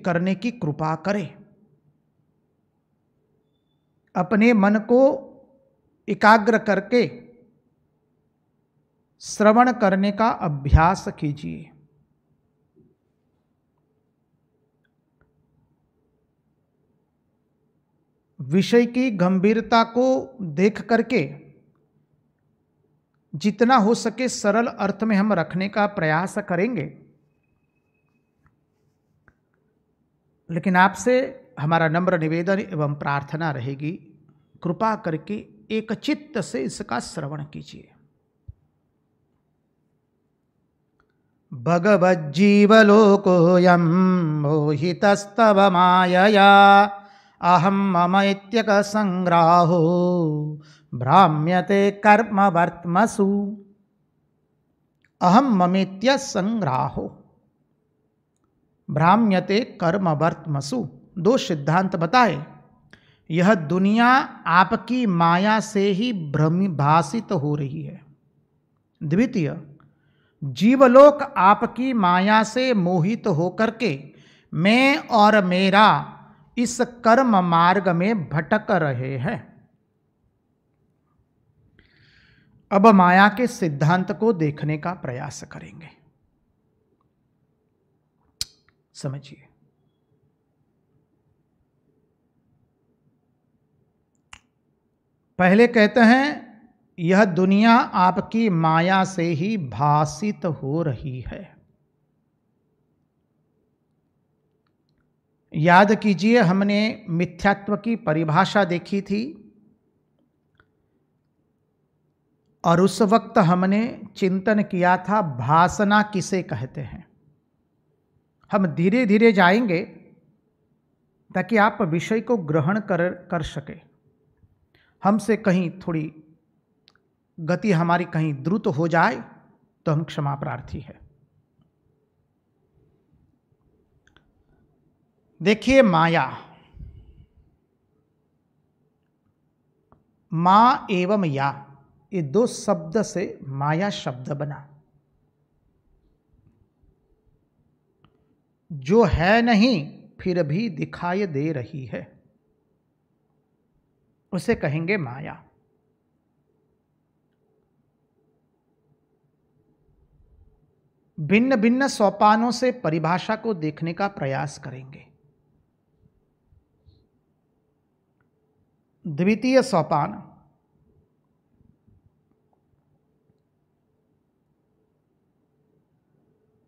करने की कृपा करें। अपने मन को एकाग्र करके श्रवण करने का अभ्यास कीजिए। विषय की गंभीरता को देख करके जितना हो सके सरल अर्थ में हम रखने का प्रयास करेंगे। लेकिन आपसे हमारा नम्र निवेदन एवं प्रार्थना रहेगी, कृपा करके एक चित्त से इसका श्रवण कीजिए। भगवज्जीवलोकोऽयं मोहितस्तव मायया अहं मम इत्यक संग्राहो भ्राम्यते कर्मवर्त्मसु। अहं ममेत्य संग्राहो भ्राम्यते कर्मवर्त्मसु। दो सिद्धांत बताए। यह दुनिया आपकी माया से ही भासित हो रही है। द्वितीय, जीवलोक आपकी माया से मोहित होकर के मैं और मेरा इस कर्म मार्ग में भटक रहे हैं। अब माया के सिद्धांत को देखने का प्रयास करेंगे। समझिए, पहले कहते हैं यह दुनिया आपकी माया से ही भासित हो रही है। याद कीजिए, हमने मिथ्यात्व की परिभाषा देखी थी और उस वक्त हमने चिंतन किया था भासना किसे कहते हैं। हम धीरे धीरे जाएंगे ताकि आप विषय को ग्रहण कर सके। हमसे कहीं थोड़ी गति हमारी कहीं द्रुत हो जाए तो हम क्षमा प्रार्थी है। देखिए, माया, मां एवं या, ये दो शब्द से माया शब्द बना। जो है नहीं फिर भी दिखाई दे रही है, उसे कहेंगे माया। भिन्न भिन्न सोपानों से परिभाषा को देखने का प्रयास करेंगे। द्वितीय सोपान,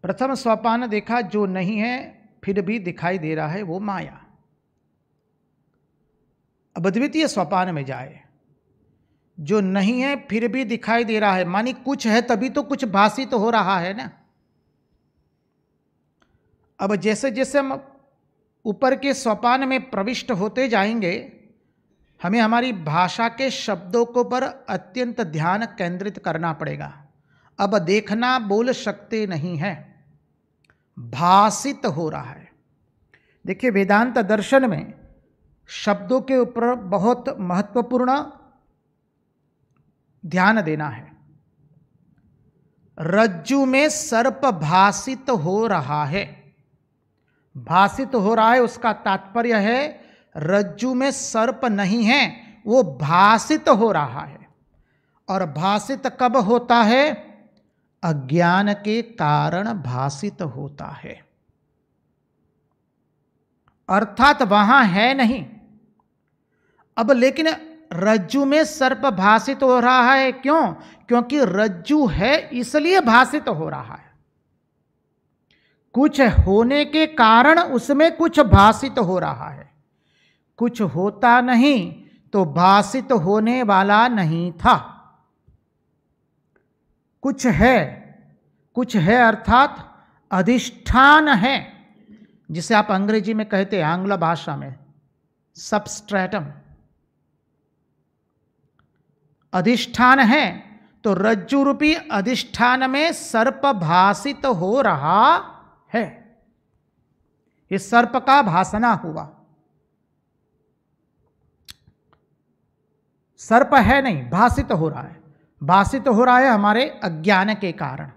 प्रथम सोपान देखा जो नहीं है फिर भी दिखाई दे रहा है, वो माया। अब द्वितीय सोपान में जाए, जो नहीं है फिर भी दिखाई दे रहा है, मानी कुछ है तभी तो कुछ भासित तो हो रहा है ना। अब जैसे जैसे हम ऊपर के सोपान में प्रविष्ट होते जाएंगे, हमें हमारी भाषा के शब्दों को पर अत्यंत ध्यान केंद्रित करना पड़ेगा। अब देखना बोल सकते नहीं है, भासित हो रहा है। देखिए, वेदांत दर्शन में शब्दों के ऊपर बहुत महत्वपूर्ण ध्यान देना है। रज्जु में सर्प भासित हो रहा है। भासित हो रहा है उसका तात्पर्य है रज्जु में सर्प नहीं है, वो भासित हो रहा है। और भासित कब होता है? अज्ञान के कारण भासित होता है, अर्थात वहां है नहीं। अब लेकिन रज्जु में सर्प भासित हो रहा है, क्यों? क्योंकि रज्जु है इसलिए भासित हो रहा है। कुछ होने के कारण उसमें कुछ भासित हो रहा है। कुछ होता नहीं तो भासित होने वाला नहीं था। कुछ है अर्थात अधिष्ठान है, जिसे आप अंग्रेजी में कहते हैं, आंग्ल भाषा में सबस्ट्रेटम। अधिष्ठान है तो रज्जु रूपी अधिष्ठान में सर्प भासित हो रहा है। इस सर्प का भासना हुआ। सर्प है नहीं, भासित हो रहा है। भासित हो रहा है हमारे अज्ञान के कारण।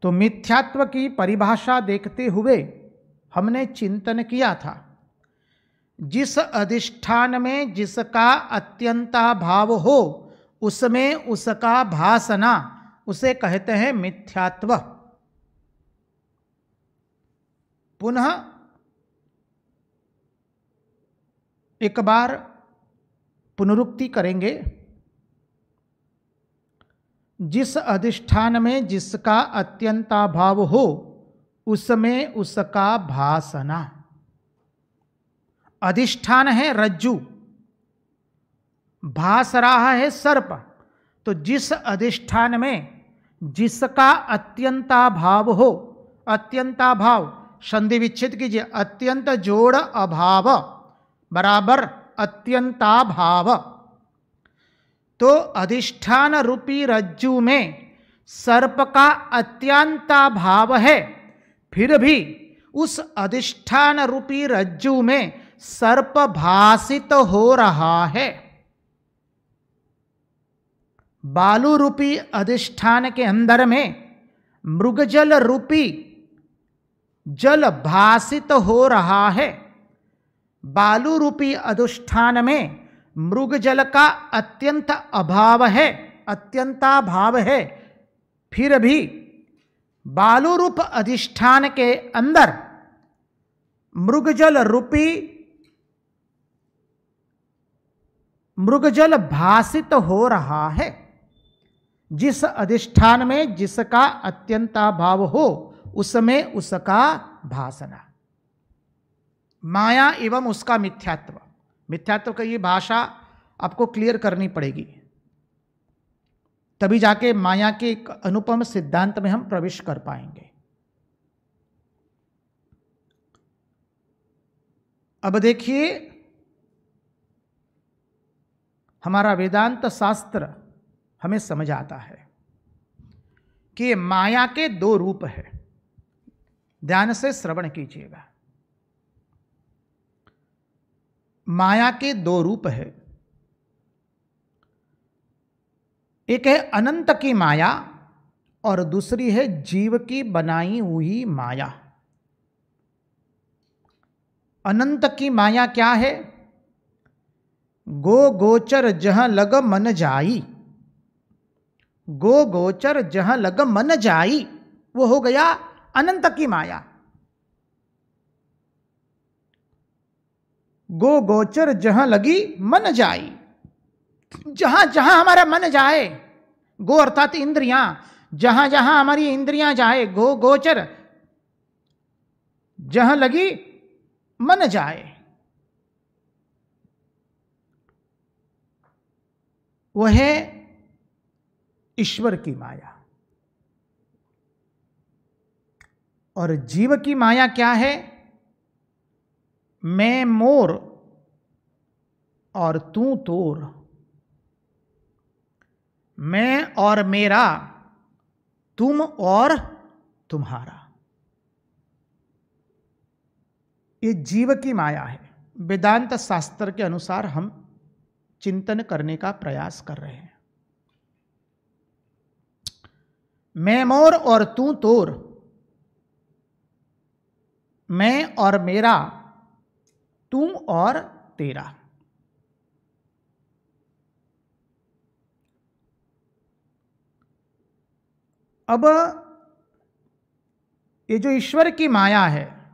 तो मिथ्यात्व की परिभाषा देखते हुए हमने चिंतन किया था, जिस अधिष्ठान में जिसका अत्यंताभाव हो उसमें उसका भासना, उसे कहते हैं मिथ्यात्व। पुनः एक बार पुनरुक्ति करेंगे। जिस अधिष्ठान में जिसका अत्यंताभाव हो उसमें उसका भासना। अधिष्ठान है रज्जु, भास रहा है सर्प। तो जिस अधिष्ठान में जिसका अत्यंताभाव हो, अत्यंताभाव संधि विच्छेद कीजिए, अत्यंत जोड़ अभाव बराबर अत्यंताभाव। तो अधिष्ठान रूपी रज्जु में सर्प का अत्यंताभाव है, फिर भी उस अधिष्ठान रूपी रज्जु में सर्प भासित हो रहा है। बालू रूपी अधिष्ठान के अंदर में मृगजल रूपी जल भासित हो रहा है। बालू रूपी अधिष्ठान में मृगजल का अत्यंत अभाव है, अत्यंताभाव है, फिर भी बालू रूप अधिष्ठान के अंदर मृगजल भासित हो रहा है। जिस अधिष्ठान में जिसका अत्यंताभाव हो उसमें उसका भासना। माया एवं उसका मिथ्यात्व। मिथ्यात्व का ये भाषा आपको क्लियर करनी पड़ेगी, तभी जाके माया के एक अनुपम सिद्धांत में हम प्रवेश कर पाएंगे। अब देखिए, हमारा वेदांत शास्त्र हमें समझ आता है कि माया के दो रूप है। ध्यान से श्रवण कीजिएगा। माया के दो रूप है। एक है अनंत की माया और दूसरी है जीव की बनाई हुई माया। अनंत की माया क्या है? गो गोचर जहां लग मन जाई। गो गोचर जहां लग मन जाई, वो हो गया अनंत की माया। गो गोचर जहां लगी मन जाई, जहां जहां हमारा मन जाए, गो अर्थात इंद्रियां, जहां जहां हमारी इंद्रियां जाए, गो गोचर जहां लगी मन जाए, वह है ईश्वर की माया। और जीव की माया क्या है? मैं मोर और तू तोर, मैं और मेरा, तुम और तुम्हारा। ये जीव की माया है। वेदांत शास्त्र के अनुसार हम चिंतन करने का प्रयास कर रहे हैं। मैं मोर और तू तोर, मैं और मेरा, तू और तेरा। अब ये जो ईश्वर की माया है,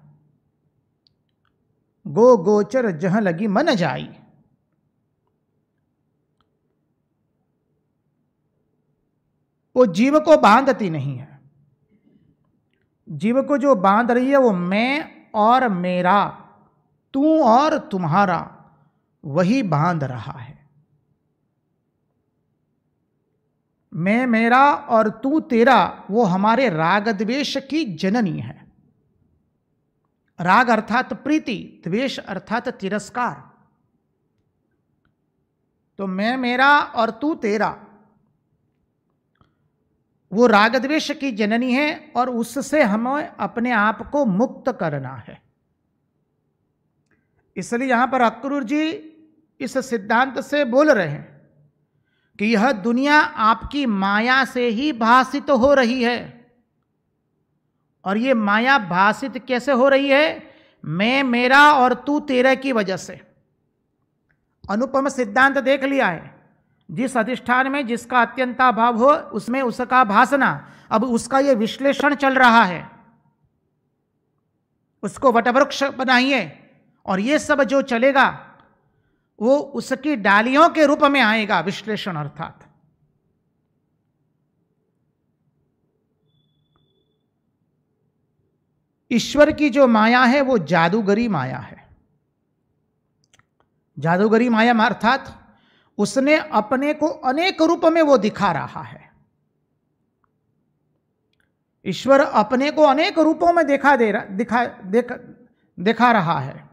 गो गोचर जहां लगी मन जाई, वो जीव को बांधती नहीं है। जीव को जो बांध रही है वो मैं और मेरा, तू और तुम्हारा, वही बांध रहा है। मैं मेरा और तू तेरा वो हमारे राग द्वेष की जननी है। राग अर्थात प्रीति, द्वेष अर्थात तिरस्कार। तो मैं मेरा और तू तेरा वो राग द्वेष की जननी है और उससे हमें अपने आप को मुक्त करना है। इसलिए यहां पर अक्रूर जी इस सिद्धांत से बोल रहे हैं कि यह दुनिया आपकी माया से ही भासित हो रही है। और ये माया भासित कैसे हो रही है? मैं मेरा और तू तेरे की वजह से। अनुपम सिद्धांत देख लिया है। जिस अधिष्ठान में जिसका अत्यंताभाव हो उसमें उसका भासना। अब उसका ये विश्लेषण चल रहा है। उसको वटवृक्ष बनाइए और ये सब जो चलेगा वो उसकी डालियों के रूप में आएगा। विश्लेषण अर्थात ईश्वर की जो माया है वो जादूगरी माया है। जादूगरी माया अर्थात उसने अपने को अनेक रूप में वो दिखा रहा है। ईश्वर अपने को अनेक रूपों में दिखा रहा है।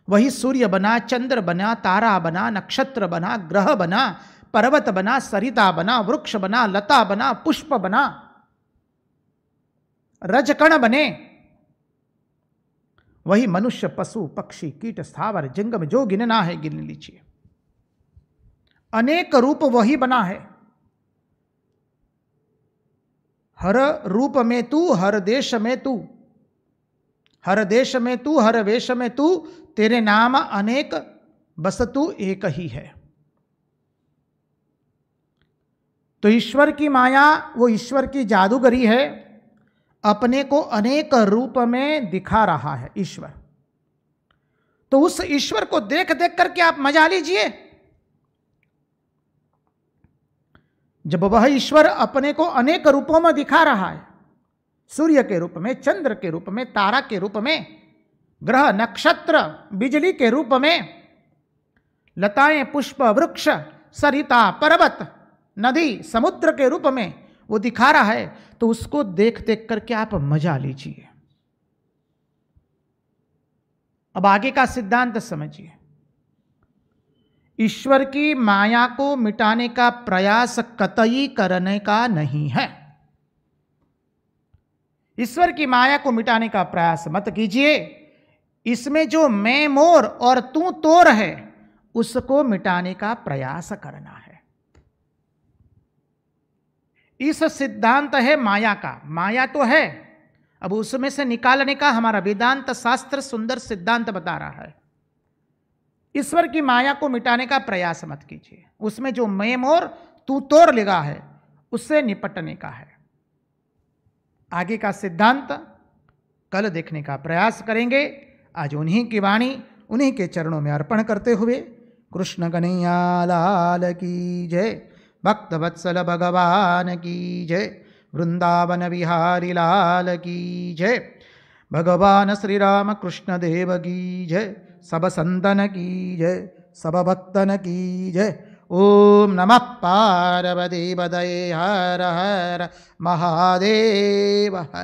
वही सूर्य बना, चंद्र बना, तारा बना, नक्षत्र बना, ग्रह बना, पर्वत बना, सरिता बना, वृक्ष बना, लता बना, पुष्प बना, रजकण बने। वही मनुष्य, पशु, पक्षी, कीट, स्थावर, जंगम जो गिनना है गिन लीजिए। अनेक रूप वही बना है। हर रूप में तू, हर देश में तू, हर देश में तू, हर वेश में तू, तेरे नाम अनेक बस तू एक ही है। तो ईश्वर की माया वो ईश्वर की जादूगरी है। अपने को अनेक रूप में दिखा रहा है ईश्वर। तो उस ईश्वर को देख देख करके आप मजा लीजिए। जब वह ईश्वर अपने को अनेक रूपों में दिखा रहा है, सूर्य के रूप में, चंद्र के रूप में, तारा के रूप में, ग्रह, नक्षत्र, बिजली के रूप में, लताएं, पुष्प, वृक्ष, सरिता, पर्वत, नदी, समुद्र के रूप में वो दिखा रहा है, तो उसको देख देख करके आप मजा लीजिए। अब आगे का सिद्धांत समझिए। ईश्वर की माया को मिटाने का प्रयास कतई करने का नहीं है। ईश्वर की माया को मिटाने का प्रयास मत कीजिए। इसमें जो मैं मोर और तू तोर है उसको मिटाने का प्रयास करना है। इस सिद्धांत है माया का। माया तो है, अब उसमें से निकालने का हमारा वेदांत शास्त्र सुंदर सिद्धांत बता रहा है। ईश्वर की माया को मिटाने का प्रयास मत कीजिए। उसमें जो मैं मोर तू तोर लगा है उससे निपटने का है। आगे का सिद्धांत कल देखने का प्रयास करेंगे। आज उन्हीं की वाणी उन्हीं के चरणों में अर्पण करते हुए कृष्ण कन्हैया लाल की जय, भक्त वत्सल भगवान की जय, वृंदावन बिहारी लाल की जय, भगवान श्री राम कृष्ण देव की जय, सब संतन की जय, सब भक्तन की जय। ओम नमः पार्वती पतये हर हर महादेव हर।